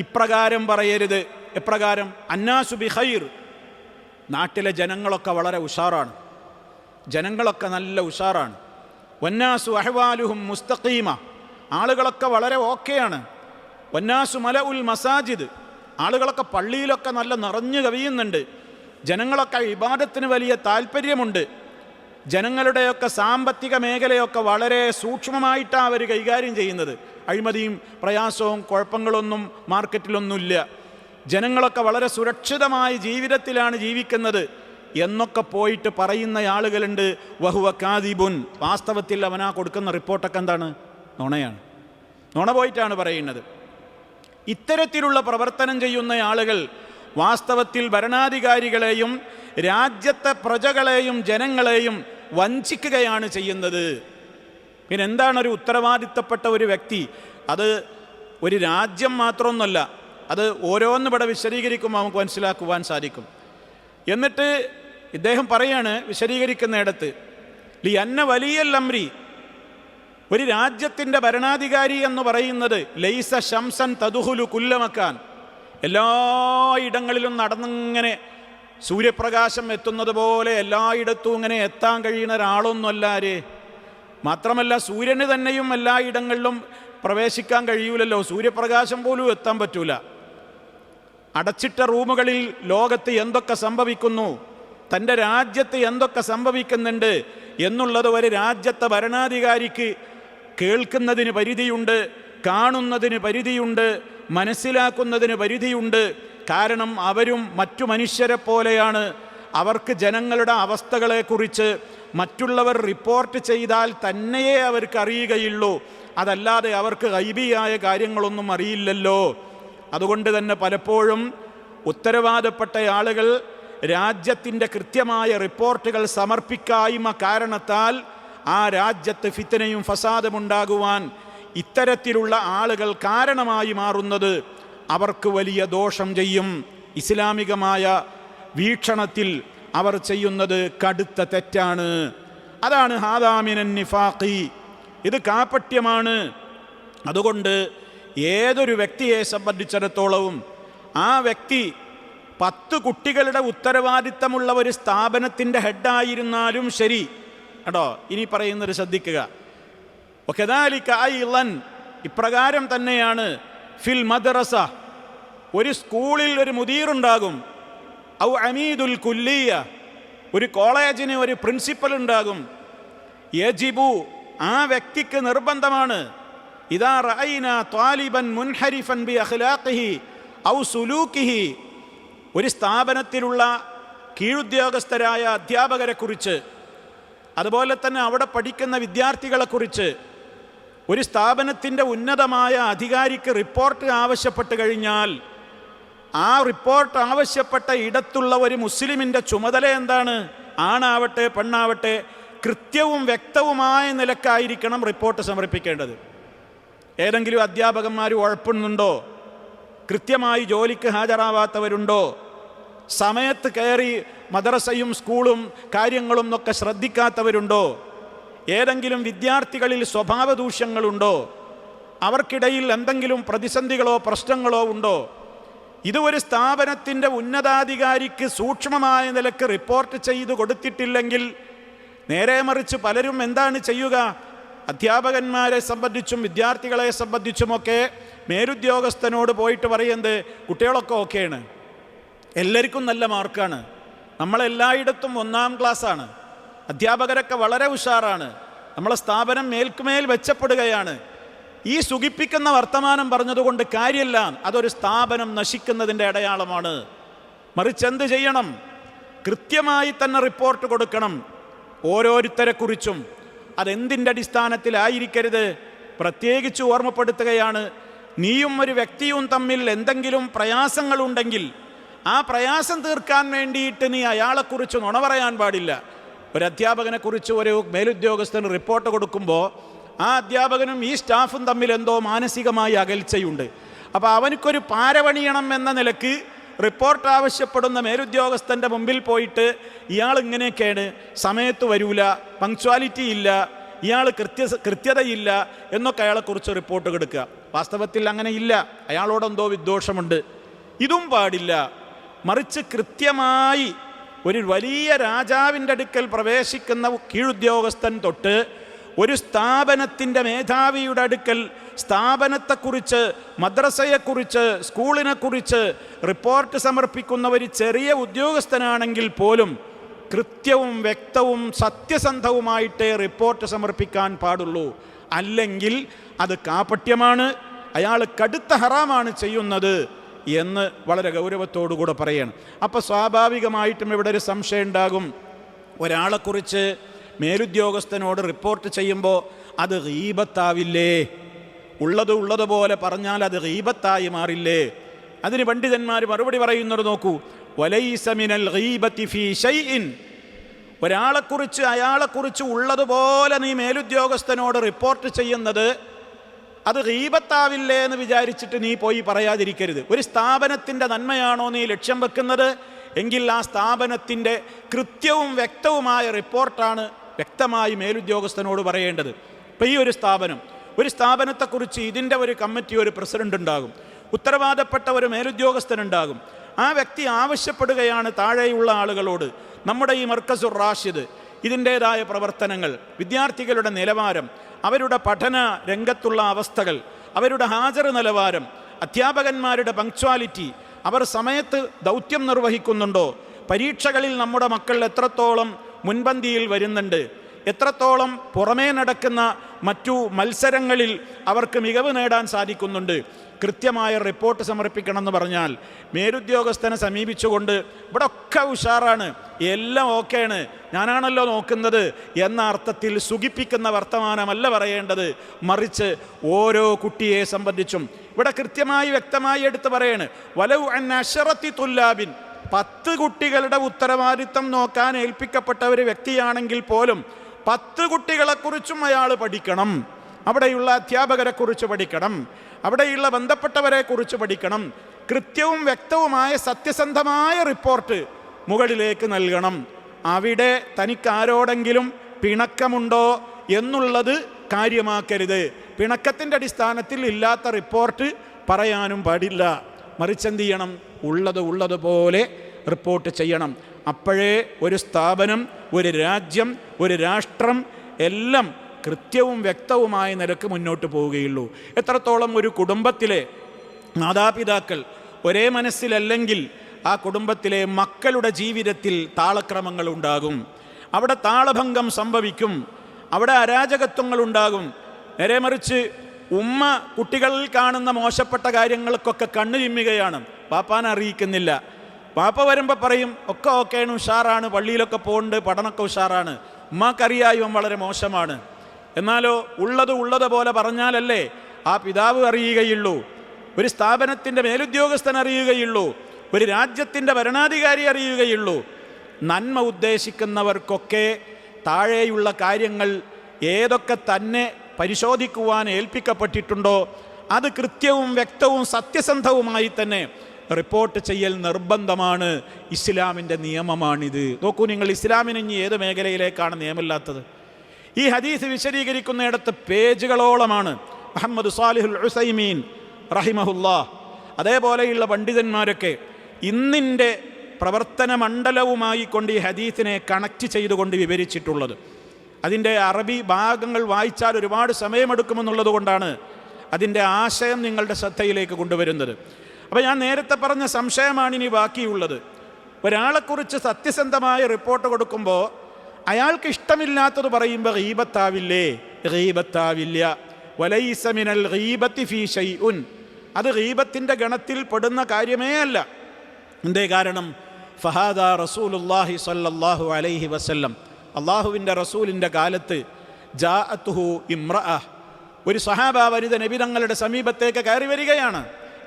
ഇപ്രകാരം പറയരുത്. എപ്രകാരം? അന്നാസു ബി ഖൈർ, നാട്ടിലെ ജനങ്ങളൊക്കെ വളരെ ഉഷാറാണ്, ജനങ്ങളൊക്കെ നല്ല ഉഷാറാണ്. വന്നാസു അഹ്വാലുഹും മുസ്തഖീമ, ആളുകളൊക്കെ വളരെ ഓക്കെയാണ്. വന്നാസു മല ഉൽ മസാജിദ്, ആളുകളൊക്കെ പള്ളിയിലൊക്കെ നല്ല നിറഞ്ഞു കവിയുന്നുണ്ട്. ജനങ്ങളൊക്കെ ഇബാദത്തിന് വലിയ താല്പര്യമുണ്ട്. ജനങ്ങളുടെയൊക്കെ സാമ്പത്തിക മേഖലയൊക്കെ വളരെ സൂക്ഷ്മമായിട്ടാണ് അവർ കൈകാര്യം ചെയ്യുന്നത്. അഴിമതിയും പ്രയാസവും കുഴപ്പങ്ങളൊന്നും മാർക്കറ്റിലൊന്നുമില്ല. ജനങ്ങളൊക്കെ വളരെ സുരക്ഷിതമായ ജീവിതത്തിലാണ് ജീവിക്കുന്നത് എന്നൊക്കെ പോയിട്ട് പറയുന്ന ആളുകളുണ്ട്. വഹുവ കാദിബുൻ, വാസ്തവത്തിൽ അവനാ കൊടുക്കുന്ന റിപ്പോർട്ടൊക്കെ എന്താണ്? നുണയാണ്. നുണ പോയിട്ടാണ് പറയുന്നത്. ഇത്തരത്തിലുള്ള പ്രവർത്തനം ചെയ്യുന്ന ആളുകൾ വാസ്തവത്തിൽ ഭരണാധികാരികളെയും രാജ്യത്തെ പ്രജകളെയും ജനങ്ങളെയും വഞ്ചിക്കുകയാണ് ചെയ്യുന്നത്. പിന്നെ എന്താണ് ഒരു ഉത്തരവാദിത്തപ്പെട്ട ഒരു വ്യക്തി? അത് ഒരു രാജ്യം മാത്രമൊന്നുമല്ല, അത് ഓരോന്ന് ഇവിടെ വിശദീകരിക്കുമ്പോൾ നമുക്ക് മനസ്സിലാക്കുവാൻ സാധിക്കും. എന്നിട്ട് ഇദ്ദേഹം പറയാണ് വിശദീകരിക്കുന്നിടത്ത്, ലി അന്ന വലിയൽ അംരി, ഒരു രാജ്യത്തിൻ്റെ ഭരണാധികാരി എന്ന് പറയുന്നത് ലൈസ ശംസൻ തദുഹുലു കുല്ലമക്കാൻ, എല്ലായിടങ്ങളിലും നടന്നിങ്ങനെ സൂര്യപ്രകാശം എത്തുന്നത് പോലെ എല്ലായിടത്തും ഇങ്ങനെ എത്താൻ കഴിയുന്ന ഒരാളൊന്നുമല്ല ആര്. മാത്രമല്ല സൂര്യന് തന്നെയും എല്ലായിടങ്ങളിലും പ്രവേശിക്കാൻ കഴിയൂലല്ലോ, സൂര്യപ്രകാശം പോലും എത്താൻ പറ്റൂല. അടച്ചിട്ട റൂമുകളിൽ ലോകത്ത് എന്തൊക്കെ സംഭവിക്കുന്നു, തൻ്റെ രാജ്യത്ത് എന്തൊക്കെ സംഭവിക്കുന്നുണ്ട് എന്നുള്ളത് ഒരു രാജ്യത്തെ ഭരണാധികാരിക്ക് കേൾക്കുന്നതിന് പരിധിയുണ്ട്, കാണുന്നതിന് പരിധിയുണ്ട്, മനസ്സിലാക്കുന്നതിന് പരിധിയുണ്ട്. കാരണം അവരും മറ്റു മനുഷ്യരെ പോലെയാണ്. അവർക്ക് ജനങ്ങളുടെ അവസ്ഥകളെക്കുറിച്ച് മറ്റുള്ളവർ റിപ്പോർട്ട് ചെയ്താൽ തന്നെയേ അവർക്ക് അറിയുകയുള്ളൂ, അതല്ലാതെ അവർക്ക് ഗൈബിയായ കാര്യങ്ങളൊന്നും അറിയില്ലല്ലോ. അതുകൊണ്ട് തന്നെ പലപ്പോഴും ഉത്തരവാദപ്പെട്ട ആളുകൾ രാജ്യത്തിൻ്റെ കൃത്യമായ റിപ്പോർട്ടുകൾ സമർപ്പിക്കായ്മ കാരണത്താൽ ആ രാജ്യത്ത് ഫിത്നയും ഫസാദുമുണ്ടാകുവാൻ ഇത്തരത്തിലുള്ള ആളുകൾ കാരണമായി മാറുന്നത് അവർക്ക് വലിയ ദോഷം ചെയ്യും. ഇസ്ലാമികമായ വീക്ഷണത്തിൽ അവർ ചെയ്യുന്നത് കടുത്ത തെറ്റാണ്. അതാണ് ഹാദാമിനൻ നിഫാഖി, ഇത് കാപട്യമാണ്. അതുകൊണ്ട് ഏതൊരു വ്യക്തിയെ സംബന്ധിച്ചിടത്തോളവും ആ വ്യക്തി 10 കുട്ടികളുടെ ഉത്തരവാദിത്തമുള്ള ഒരു സ്ഥാപനത്തിൻ്റെ ഹെഡായിരുന്നാലും ശരി കേട്ടോ, ഇനി പറയുന്നത് ശ്രദ്ധിക്കുക. വകദാലിക അയ്ളൻ, ഇപ്രകാരം തന്നെയാണ് ഫിൽ മദ്രസ, ഒരു സ്കൂളിൽ ഒരു മുദീറുണ്ടാകും, ഔ അമീദുൽ കുല്ലിയ, ഒരു കോളേജിന് ഒരു പ്രിൻസിപ്പൽ ഉണ്ടാകും. യജിബു, ആ വ്യക്തിക്ക് നിർബന്ധമാണ്, ഇദാ റഅയ്ന ത്വാലിബൻ മുൻഹരിഫൻ ബി അഖ്ലാഖിഹി ഔ സുലൂക്കിഹി, ഒരു സ്ഥാപനത്തിലുള്ള കീഴുദ്യോഗസ്ഥരായ അധ്യാപകരെക്കുറിച്ച് അതുപോലെ തന്നെ അവിടെ പഠിക്കുന്ന വിദ്യാർത്ഥികളെക്കുറിച്ച് ഒരു സ്ഥാപനത്തിൻ്റെ ഉന്നതമായ അധികാരിക്ക് റിപ്പോർട്ട് ആവശ്യപ്പെട്ട് കഴിഞ്ഞാൽ ആ റിപ്പോർട്ട് ആവശ്യപ്പെട്ട ഇടത്തുള്ള ഒരു മുസ്ലിമിൻ്റെ ചുമതല എന്താണ്? ആണാവട്ടെ പെണ്ണാവട്ടെ കൃത്യവും വ്യക്തവുമായ നിലക്കായിരിക്കണം റിപ്പോർട്ട് സമർപ്പിക്കേണ്ടത്. ഏതെങ്കിലും അധ്യാപകന്മാർ ഉഴപ്പുന്നുണ്ടോ? കൃത്യമായി ജോലിക്ക് ഹാജരാവാത്തവരുണ്ടോ? സമയത്ത് കയറി മദ്രസയും സ്കൂളും കാര്യങ്ങളും ഒക്കെ ശ്രദ്ധിക്കാത്തവരുണ്ടോ? ഏതെങ്കിലും വിദ്യാർത്ഥികളിൽ സ്വഭാവദൂഷ്യങ്ങളുണ്ടോ? അവർക്കിടയിൽ എന്തെങ്കിലും പ്രതിസന്ധികളോ പ്രശ്നങ്ങളോ ഉണ്ടോ? ഇത് ഒരു സ്ഥാപനത്തിൻ്റെ ഉന്നതാധികാരിക്ക് സൂക്ഷ്മമായ നിലക്ക് റിപ്പോർട്ട് ചെയ്തു കൊടുത്തിട്ടില്ലെങ്കിൽ നേരെ മറിച്ച് പലരും എന്താണ് ചെയ്യുക? അധ്യാപകന്മാരെ സംബന്ധിച്ചും വിദ്യാർത്ഥികളെ സംബന്ധിച്ചുമൊക്കെ മേലുദ്യോഗസ്ഥനോട് പോയിട്ട് പറയുന്നത് കുട്ടികളൊക്കെ ഓക്കെയാണ്, എല്ലാവർക്കും നല്ല മാർക്കാണ്, നമ്മളെല്ലായിടത്തും 1-ാം ക്ലാസ്സാണ്, അധ്യാപകരൊക്കെ വളരെ ഉഷാറാണ്, നമ്മളെ സ്ഥാപനം മേൽക്കുമേൽ വെച്ചപ്പെടുകയാണ്. ഈ സുഖിപ്പിക്കുന്ന വർത്തമാനം പറഞ്ഞതുകൊണ്ട് കാര്യമില്ല, അതൊരു സ്ഥാപനം നശിക്കുന്നതിൻ്റെ അടയാളമാണ്. മറിച്ച് എന്ത് ചെയ്യണം? കൃത്യമായി തന്നെ റിപ്പോർട്ട് കൊടുക്കണം ഓരോരുത്തരെക്കുറിച്ചും. അതെന്തിൻ്റെ അടിസ്ഥാനത്തിലായിരിക്കരുത്? പ്രത്യേകിച്ച് ഓർമ്മപ്പെടുത്തുകയാണ്, നീയും ഒരു വ്യക്തിയും തമ്മിൽ എന്തെങ്കിലും പ്രയാസങ്ങളുണ്ടെങ്കിൽ ആ പ്രയാസം തീർക്കാൻ വേണ്ടിയിട്ട് നീ അയാളെക്കുറിച്ച് നുണ പറയാൻ പാടില്ല. ഒരു അധ്യാപകനെക്കുറിച്ച് ഒരു മേലുദ്യോഗസ്ഥന് റിപ്പോർട്ട് കൊടുക്കുമ്പോൾ ആ അധ്യാപകനും ഈ സ്റ്റാഫും തമ്മിൽ എന്തോ മാനസികമായി അകൽച്ചയുണ്ട്. അപ്പോൾ അവനക്കൊരു പാരപണിയണം എന്ന നിലക്ക് റിപ്പോർട്ട് ആവശ്യപ്പെടുന്ന മേലുദ്യോഗസ്ഥൻ്റെ മുമ്പിൽ പോയിട്ട് ഇയാൾ ഇങ്ങനെയൊക്കെയാണ്, സമയത്ത് വരൂല, പങ്ക്ച്വാലിറ്റി ഇല്ല, ഇയാൾ കൃത്യതയില്ല എന്നൊക്കെ അയാളെക്കുറിച്ച് റിപ്പോർട്ട് കൊടുക്കുക. വാസ്തവത്തിൽ അങ്ങനെ ഇല്ല, അയാളോടെന്തോ വിദ്വേഷമുണ്ട്. ഇതും പാടില്ല. മറിച്ച് കൃത്യമായി ഒരു വലിയ രാജാവിൻ്റെ അടുക്കൽ പ്രവേശിക്കുന്ന കീഴുദ്യോഗസ്ഥൻ തൊട്ട് ഒരു സ്ഥാപനത്തിൻ്റെ മേധാവിയുടെ അടുക്കൽ സ്ഥാപനത്തെക്കുറിച്ച്, മദ്രസയെക്കുറിച്ച്, സ്കൂളിനെക്കുറിച്ച് റിപ്പോർട്ട് സമർപ്പിക്കുന്ന ഒരു ചെറിയ ഉദ്യോഗസ്ഥനാണെങ്കിൽ പോലും കൃത്യവും വ്യക്തവും സത്യസന്ധവുമായിട്ടേ റിപ്പോർട്ട് സമർപ്പിക്കാൻ പാടുള്ളൂ. അല്ലെങ്കിൽ അത് കാപട്യമാണ്, അയാൾ കടുത്ത ഹറാമാണ് ചെയ്യുന്നത് എന്ന് വളരെ ഗൗരവത്തോടുകൂടെ പറയണം. അപ്പോൾ സ്വാഭാവികമായിട്ടും ഇവിടെ ഒരു സംശയം ഉണ്ടാകും. ഒരാളെക്കുറിച്ച് മേലുദ്യോഗസ്ഥനോട് റിപ്പോർട്ട് ചെയ്യുമ്പോൾ അത് ഗീബത്താവില്ലേ? ഉള്ളതുപോലെ പറഞ്ഞാൽ അത് ഗീബത്തായി മാറില്ലേ? അതിന് പണ്ഡിതന്മാർ മറുപടി പറയുന്നത് നോക്കൂ. വലൈസ മിനൽ ഗീബത്തി ഫീ ശൈഇൻ. ഒരാളെക്കുറിച്ച് അയാളെക്കുറിച്ച് ഉള്ളതുപോലെ നീ മേലുദ്യോഗസ്ഥനോട് റിപ്പോർട്ട് ചെയ്യുന്നത് അത് ഗീബത്താവില്ലേ എന്ന് വിചാരിച്ചിട്ട് നീ പോയി പറയാതിരിക്കരുത്. ഒരു സ്ഥാപനത്തിൻ്റെ നന്മയാണോ നീ ലക്ഷ്യം വെക്കുന്നത് എങ്കിൽ ആ സ്ഥാപനത്തിൻ്റെ കൃത്യവും വ്യക്തവുമായ റിപ്പോർട്ടാണ് വ്യക്തമായി മേലുദ്യോഗസ്ഥനോട് പറയേണ്ടത്. ഇപ്പം ഈ ഒരു സ്ഥാപനത്തെക്കുറിച്ച് ഇതിൻ്റെ ഒരു കമ്മിറ്റി, ഒരു പ്രസിഡന്റ് ഉണ്ടാകും, ഉത്തരവാദപ്പെട്ട ഒരു മേലുദ്യോഗസ്ഥനുണ്ടാകും. ആ വ്യക്തി ആവശ്യപ്പെടുകയാണ് താഴെയുള്ള ആളുകളോട്, നമ്മുടെ ഈ മർക്കസുർ റാഷിദ് ഇതിൻ്റേതായ പ്രവർത്തനങ്ങൾ, വിദ്യാർത്ഥികളുടെ നിലവാരം, അവരുടെ പഠന രംഗത്തുള്ള അവസ്ഥകൾ, അവരുടെ ഹാജർ നിലവാരം, അധ്യാപകന്മാരുടെ പങ്ക്ച്വാലിറ്റി, അവർ സമയത്ത് ദൗത്യം നിർവഹിക്കുന്നുണ്ടോ, പരീക്ഷകളിൽ നമ്മുടെ മക്കൾ എത്രത്തോളം മുൻപന്തിയിൽ വരുന്നുണ്ട്, എത്രത്തോളം പുറമേ നടക്കുന്ന മറ്റു മത്സരങ്ങളിൽ അവർക്ക് മികവ് നേടാൻ സാധിക്കുന്നുണ്ട്, കൃത്യമായ റിപ്പോർട്ട് സമർപ്പിക്കണമെന്ന് പറഞ്ഞാൽ മേലുദ്യോഗസ്ഥനെ സമീപിച്ചുകൊണ്ട് ഇവിടെ ഒക്കെ ഉഷാറാണ്, എല്ലാം ഓക്കെയാണ്, ഞാനാണല്ലോ നോക്കുന്നത് എന്ന അർത്ഥത്തിൽ സുഖിപ്പിക്കുന്ന വർത്തമാനമല്ല പറയേണ്ടത്. മറിച്ച് ഓരോ കുട്ടിയെ സംബന്ധിച്ചും ഇവിടെ കൃത്യമായി വ്യക്തമായി എടുത്ത് പറയാണ്, വലൗ അൻ അശറത്തി തുല്ലാബിൻ, 10 കുട്ടികളുടെ ഉത്തരവാദിത്തം നോക്കാൻ ഏൽപ്പിക്കപ്പെട്ട ഒരു വ്യക്തിയാണെങ്കിൽ പോലും 10 കുട്ടികളെക്കുറിച്ചും അയാൾ പഠിക്കണം. അവിടെയുള്ള അധ്യാപകരെക്കുറിച്ച് പഠിക്കണം, അവിടെയുള്ള ബന്ധപ്പെട്ടവരെക്കുറിച്ച് പഠിക്കണം. കൃത്യവും വ്യക്തവുമായ സത്യസന്ധമായ റിപ്പോർട്ട് മുകളിലേക്ക് നൽകണം. അവിടെ തനിക്കാരോടെങ്കിലും പിണക്കമുണ്ടോ എന്നുള്ളത് കാര്യമാക്കരുത്. പിണക്കത്തിൻ്റെ അടിസ്ഥാനത്തിൽ ഇല്ലാത്ത റിപ്പോർട്ട് പറയാനും പാടില്ല. മറിച്ചെന്ത് ചെയ്യണം? ഉള്ളതുപോലെ റിപ്പോർട്ട് ചെയ്യണം. അപ്പോഴേ ഒരു സ്ഥാപനം, ഒരു രാജ്യം, ഒരു രാഷ്ട്രം എല്ലാം കൃത്യവും വ്യക്തവുമായ നിലക്ക് മുന്നോട്ട് പോവുകയുള്ളൂ. എത്രത്തോളം ഒരു കുടുംബത്തിലെ മാതാപിതാക്കൾ ഒരേ മനസ്സിലല്ലെങ്കിൽ ആ കുടുംബത്തിലെ മക്കളുടെ ജീവിതത്തിൽ താളക്രമങ്ങൾ ഉണ്ടാകും, അവിടെ താളഭംഗം സംഭവിക്കും, അവിടെ അരാജകത്വങ്ങളുണ്ടാകും. നേരെ മറിച്ച് ഉമ്മ കുട്ടികളിൽ കാണുന്ന മോശപ്പെട്ട കാര്യങ്ങൾക്കൊക്കെ കണ്ണു ചിമ്മുകയാണ്, പാപ്പാനെ അറിയിക്കുന്നില്ല. പാപ്പ വരുമ്പോൾ പറയും ഒക്കെ ഓക്കെയാണ്, ഉഷാറാണ്, പള്ളിയിലൊക്കെ പോകുന്നുണ്ട്, പഠനമൊക്കെ ഉഷാറാണ്, ഉമ്മാക്കറിയായും വളരെ മോശമാണ്. എന്നാലോ ഉള്ളതുപോലെ പറഞ്ഞാലല്ലേ ആ പിതാവ് അറിയുകയുള്ളൂ, ഒരു സ്ഥാപനത്തിൻ്റെ മേലുദ്യോഗസ്ഥൻ അറിയുകയുള്ളൂ, ഒരു രാജ്യത്തിൻ്റെ ഭരണാധികാരി അറിയുകയുള്ളൂ. നന്മ ഉദ്ദേശിക്കുന്നവർക്കൊക്കെ താഴെയുള്ള കാര്യങ്ങൾ ഏതൊക്കെ തന്നെ പരിശോധിക്കുവാൻ ഏൽപ്പിക്കപ്പെട്ടിട്ടുണ്ടോ അത് കൃത്യവും വ്യക്തവും സത്യസന്ധവുമായി തന്നെ റിപ്പോർട്ട് ചെയ്യൽ നിർബന്ധമാണ്. ഇസ്ലാമിൻ്റെ നിയമമാണിത്. നോക്കൂ നിങ്ങൾ, ഇസ്ലാമിന് ഇനി ഏത് മേഖലയിലേക്കാണ് നിയമമില്ലാത്തത്? ഈ ഹദീസ് വിശദീകരിക്കുന്നിടത്ത് പേജുകളോളമാണ്. മുഹമ്മദ് സാലിഹുൽ ഉസൈമീൻ റഹിമഹുല്ലാ അതേപോലെയുള്ള പണ്ഡിതന്മാരൊക്കെ ഇന്നിൻ്റെ പ്രവർത്തന മണ്ഡലവുമായി കൊണ്ട് ഈ ഹദീസിനെ കണക്റ്റ് ചെയ്തുകൊണ്ട് വിവരിച്ചിട്ടുള്ളത്. അതിൻ്റെ അറബി ഭാഗങ്ങൾ വായിച്ചാൽ ഒരുപാട് സമയമെടുക്കുമെന്നുള്ളത് കൊണ്ടാണ് അതിൻ്റെ ആശയം നിങ്ങളുടെ ശ്രദ്ധയിലേക്ക് കൊണ്ടുവരുന്നത്. അപ്പോൾ ഞാൻ നേരത്തെ പറഞ്ഞ സംശയമാണ് ഇനി ബാക്കിയുള്ളത്. ഒരാളെക്കുറിച്ച് സത്യസന്ധമായ റിപ്പോർട്ട് കൊടുക്കുമ്പോൾ അയാൾക്ക് ഇഷ്ടമില്ലാത്തത് പറയുമ്പോൾ ഗീബത്താവില്ലേ? ഗീബത്താവില്ല. വലൈസ മിനൽ ഗീബത്തി ഫീ ശൈഉൻ, അത് ഗീബത്തിൻ്റെ ഗണത്തിൽ പെടുന്ന കാര്യമേ അല്ല. എന്തേ കാരണം? ഫഹാദാ റസൂലുള്ളാഹി സ്വല്ലല്ലാഹു അലൈഹി വസല്ലം, അള്ളാഹുവിൻ്റെ റസൂലിൻ്റെ കാലത്ത് ജാഅത്തുഹു ഇംറഅ, ഒരു സഹാബ വനിത നബി തങ്ങളുടെ സമീപത്തേക്ക് കയറി വരികയാണ്.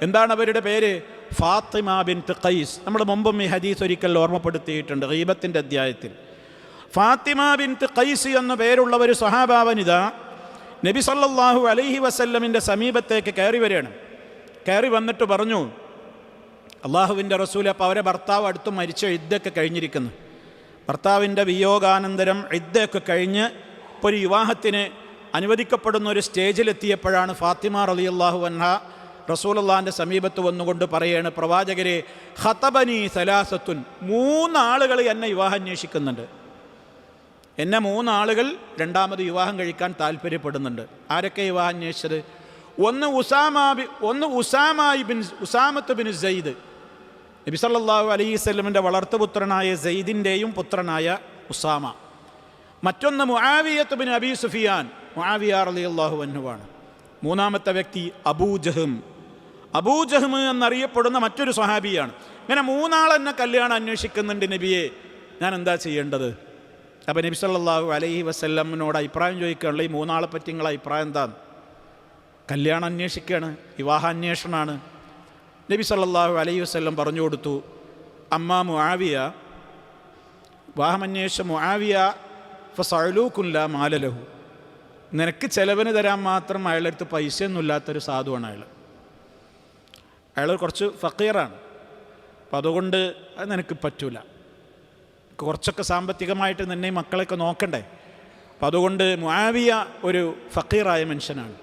എന്താണ് അവരുടെ പേര്? ഫാത്തിമ ബിൻത് ഖൈസ്. നമ്മൾ മുമ്പും ഈ ഹദീസ് ഒരിക്കൽ ഓർമ്മപ്പെടുത്തിയിട്ടുണ്ട് ഗീബത്തിൻ്റെ അധ്യായത്തിൽ. ഫാത്തിമ ബിൻത് ഖൈസ് എന്ന പേരുള്ള ഒരു സഹാബ വനിത നബി സല്ലല്ലാഹു അലൈഹി വസല്ലമിൻ്റെ സമീപത്തേക്ക് കയറി വരികയാണ്. കയറി വന്നിട്ട് പറഞ്ഞു, അള്ളാഹുവിൻ്റെ റസൂൽ, അപ്പോൾ അവരെ ഭർത്താവ് അടുത്ത് മരിച്ച ഇദ്ദയൊക്കെ കഴിഞ്ഞിരിക്കുന്നു. ഭർത്താവിൻ്റെ വിയോഗാനന്തരം ഇദ്ദയൊക്കെ കഴിഞ്ഞ് ഇപ്പോൾ ഒരു വിവാഹത്തിന് അനുവദിക്കപ്പെടുന്ന ഒരു സ്റ്റേജിലെത്തിയപ്പോഴാണ് ഫാത്തിമ റളിയല്ലാഹു അൻഹ റസൂലുള്ളാഹിൻ്റെ സമീപത്ത് വന്നുകൊണ്ട് പറയാണ്, പ്രവാചകരെ, ഖതബനി സലാസത്തുൻ, 3 ആളുകൾ എന്നെ വിവാഹം അന്വേഷിക്കുന്നുണ്ട്. എന്നെ 3 ആളുകൾ രണ്ടാമത് വിവാഹം കഴിക്കാൻ താല്പര്യപ്പെടുന്നുണ്ട്. ആരൊക്കെ വിവാഹം അന്വേഷിച്ചത്? ഒന്ന് ഉസാമത്ത് ബിൻ സെയ്ദ്, നബി സല്ലല്ലാഹു അലൈഹി വസല്ലമിൻ്റെ വളർത്തുപുത്രനായ സെയ്ദിൻ്റെയും പുത്രനായ ഉസാമ. മറ്റൊന്ന് മുആവിയത്ത് ബിൻ അബി സുഫിയാൻ, മുആവിയ റളിയല്ലാഹു അൻഹുവാണ്. മൂന്നാമത്തെ വ്യക്തി അബൂജഹം എന്നറിയപ്പെടുന്ന മറ്റൊരു സ്വഹാബിയാണ്. ഇങ്ങനെ 3 ആൾ എന്നെ കല്യാണം അന്വേഷിക്കുന്നുണ്ട് നബിയെ, ഞാൻ എന്താ ചെയ്യേണ്ടത്? അപ്പോൾ നബി സല്ലല്ലാഹു അലൈഹി വസല്ലമിനോട് അഭിപ്രായം ചോദിക്കുകയുള്ള, ഈ 3 ആളെ പറ്റി നിങ്ങളുടെ അഭിപ്രായം എന്താണ്? കല്യാണം അന്വേഷിക്കുകയാണ്, വിവാഹാന്വേഷണമാണ്. നബി സല്ലല്ലാഹു അലൈഹി വസല്ലം പറഞ്ഞു കൊടുത്തു, അമ്മാ മുആവിയ, വിവാഹമന്വേഷിച്ച മുആവിയ ഫസഅലൂകുൻ ലാ മാല ലഹു, നിനക്ക് ചെലവിന് തരാൻ മാത്രം അയാളുടെ അടുത്ത് പൈസയൊന്നും ഇല്ലാത്തൊരു സാധുവാണ് അയാൾ കുറച്ച് ഫക്കീറാണ്. അപ്പം അതുകൊണ്ട് അത് നിനക്ക് പറ്റൂല, കുറച്ചൊക്കെ സാമ്പത്തികമായിട്ട് നിന്നെ മക്കളെയൊക്കെ നോക്കണ്ടേ. അപ്പം അതുകൊണ്ട് മുആവിയ ഒരു ഫക്കീറായ മനുഷ്യനാണ്.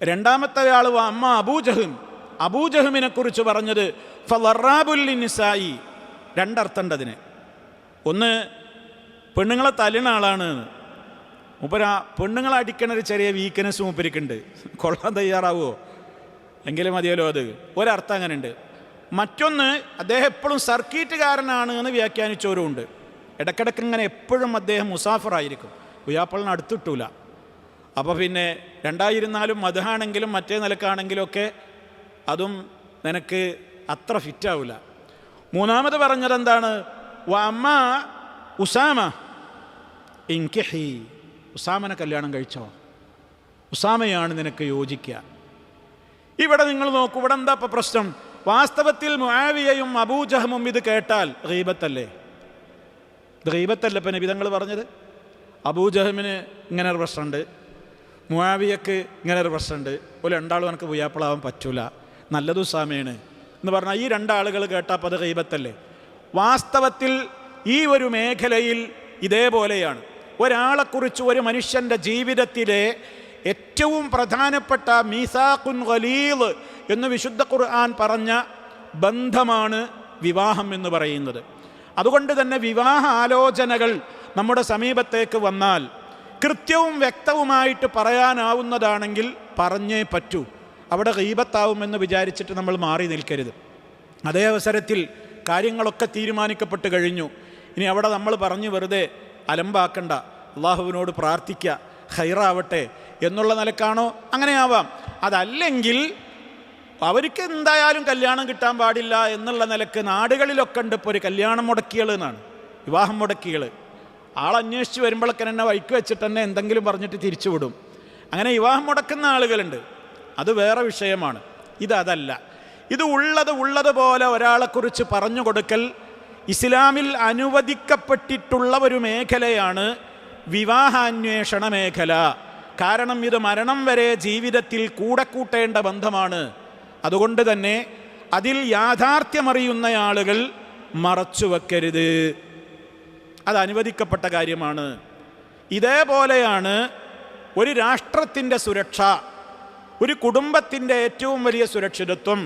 രണ്ടാമത്തെ ആൾ അമ്മ അബൂജഹമിനെ കുറിച്ച് പറഞ്ഞത് ഫളറാബുൽ നിസായി, 2 അർത്ഥമുണ്ട് അതിന്. ഒന്ന്, പെണ്ണുങ്ങളെ തല്ലുന്ന ആളാണ്. മൂപ്പരാ പെണ്ണുങ്ങളെ അടിക്കണ ഒരു ചെറിയ വീക്ക്നെസ് മൂപ്പരിക്കുണ്ട്. കൊള്ളാൻ തയ്യാറാവുമോ? എങ്കിലും മതിയല്ലോ, അത് ഒരർത്ഥം അങ്ങനെ ഉണ്ട്. മറ്റൊന്ന്, അദ്ദേഹം എപ്പോഴും സർക്കീറ്റുകാരനാണ് എന്ന് വ്യാഖ്യാനിച്ചവരുമുണ്ട്. ഇടയ്ക്കിടയ്ക്ക് ഇങ്ങനെ എപ്പോഴും അദ്ദേഹം മുസാഫറായിരിക്കും, പുയ്യാപ്പളിനെ അടുത്തിട്ടൂല. അപ്പോൾ പിന്നെ 2024 മദ്ഹാണെങ്കിലും മറ്റേ നിലക്കാണെങ്കിലും ഒക്കെ അതും നിനക്ക് അത്ര ഫിറ്റാവില്ല. മൂന്നാമത് പറഞ്ഞത് എന്താണ്? വഅമ്മ ഉസാമ ഇൻകിഹി, ഉസാമനെ കല്യാണം കഴിച്ചോ, ഉസാമയാണ് നിനക്ക് യോജിക്കുക. ഇവിടെ നിങ്ങൾ നോക്കൂ, ഇവിടെ എന്താ ഇപ്പം പ്രശ്നം? വാസ്തവത്തിൽ മുആവിയയും അബൂജഹമും ഇത് കേട്ടാൽ ഗീബത്തല്ലേ? ഇത് ഗീബത്തല്ലേ ഇപ്പം നബി തങ്ങൾ പറഞ്ഞത്? അബൂജഹമിന് ഇങ്ങനെ ഒരു പ്രശ്നമുണ്ട്, മുആവിയക്ക് ഇങ്ങനെ ഒരു പ്രശ്നമുണ്ട്, ഒരു 2 ആളും എനിക്ക് പുയ്യാപ്പിളാവാൻ പറ്റൂല, നല്ലത് ഉസാമയാണ് എന്ന് പറഞ്ഞാൽ ഈ 2 ആളുകൾ കേട്ടാൽ അപ്പം അത് ഗീബത്തല്ലേ? വാസ്തവത്തിൽ ഈ ഒരു മേഖലയിൽ ഇതേപോലെയാണ്. ഒരാളെക്കുറിച്ച് ഒരു മനുഷ്യൻ്റെ ജീവിതത്തിലെ ഏറ്റവും പ്രധാനപ്പെട്ട മീസാഖുൻ ഖലീൽ എന്ന് വിശുദ്ധ ഖുർആൻ പറഞ്ഞ ബന്ധമാണ് വിവാഹം എന്ന് പറയുന്നത്. അതുകൊണ്ട് തന്നെ വിവാഹ ആലോചനകൾ നമ്മുടെ സമീപത്തേക്ക് വന്നാൽ കൃത്യവും വ്യക്തവുമായിട്ട് പറയാനാവുന്നതാണെങ്കിൽ പറഞ്ഞേ പറ്റൂ. അവിടെ ഗീബത്താവുമെന്ന് വിചാരിച്ചിട്ട് നമ്മൾ മാറി നിൽക്കരുത്. അതേ അവസരത്തിൽ കാര്യങ്ങളൊക്കെ തീരുമാനിക്കപ്പെട്ട് കഴിഞ്ഞു, ഇനി അവിടെ നമ്മൾ പറഞ്ഞ് വെറുതെ അലമ്പാക്കണ്ട, അള്ളാഹുവിനോട് പ്രാർത്ഥിക്കുക ഖൈറാവട്ടെ എന്നുള്ള നിലക്കാണോ? അങ്ങനെയാവാം. അതല്ലെങ്കിൽ അവർക്ക് എന്തായാലും കല്യാണം കിട്ടാൻ പാടില്ല എന്നുള്ള നിലക്ക് നാടുകളിലൊക്കെ ഉണ്ട് ഇപ്പോൾ ഒരു കല്യാണം മുടക്കികൾ എന്നാണ്, വിവാഹം മുടക്കികൾ. ആളന്വേഷിച്ച് വരുമ്പോഴൊക്കെ എന്നെ വഴിക്ക് വെച്ചിട്ട് തന്നെ എന്തെങ്കിലും പറഞ്ഞിട്ട് തിരിച്ചുവിടും. അങ്ങനെ വിവാഹം മുടക്കുന്ന ആളുകളുണ്ട്, അത് വേറെ വിഷയമാണ്. ഇതല്ല, ഇത് ഉള്ളതുപോലെ ഒരാളെക്കുറിച്ച് പറഞ്ഞു കൊടുക്കൽ ഇസ്ലാമിൽ അനുവദിക്കപ്പെട്ടിട്ടുള്ള ഒരു മേഖലയാണ് വിവാഹാന്വേഷണ മേഖല. കാരണം ഇത് മരണം വരെ ജീവിതത്തിൽ കൂട്ടേണ്ട ബന്ധമാണ്. അതുകൊണ്ട് തന്നെ അതിൽ യാഥാർത്ഥ്യമറിയുന്ന ആളുകൾ മറച്ചു വെക്കരുത്, അത് അനുവദിക്കപ്പെട്ട കാര്യമാണ്. ഇതേപോലെയാണ് ഒരു രാഷ്ട്രത്തിൻ്റെ സുരക്ഷ, ഒരു കുടുംബത്തിൻ്റെ ഏറ്റവും വലിയ സുരക്ഷിതത്വം,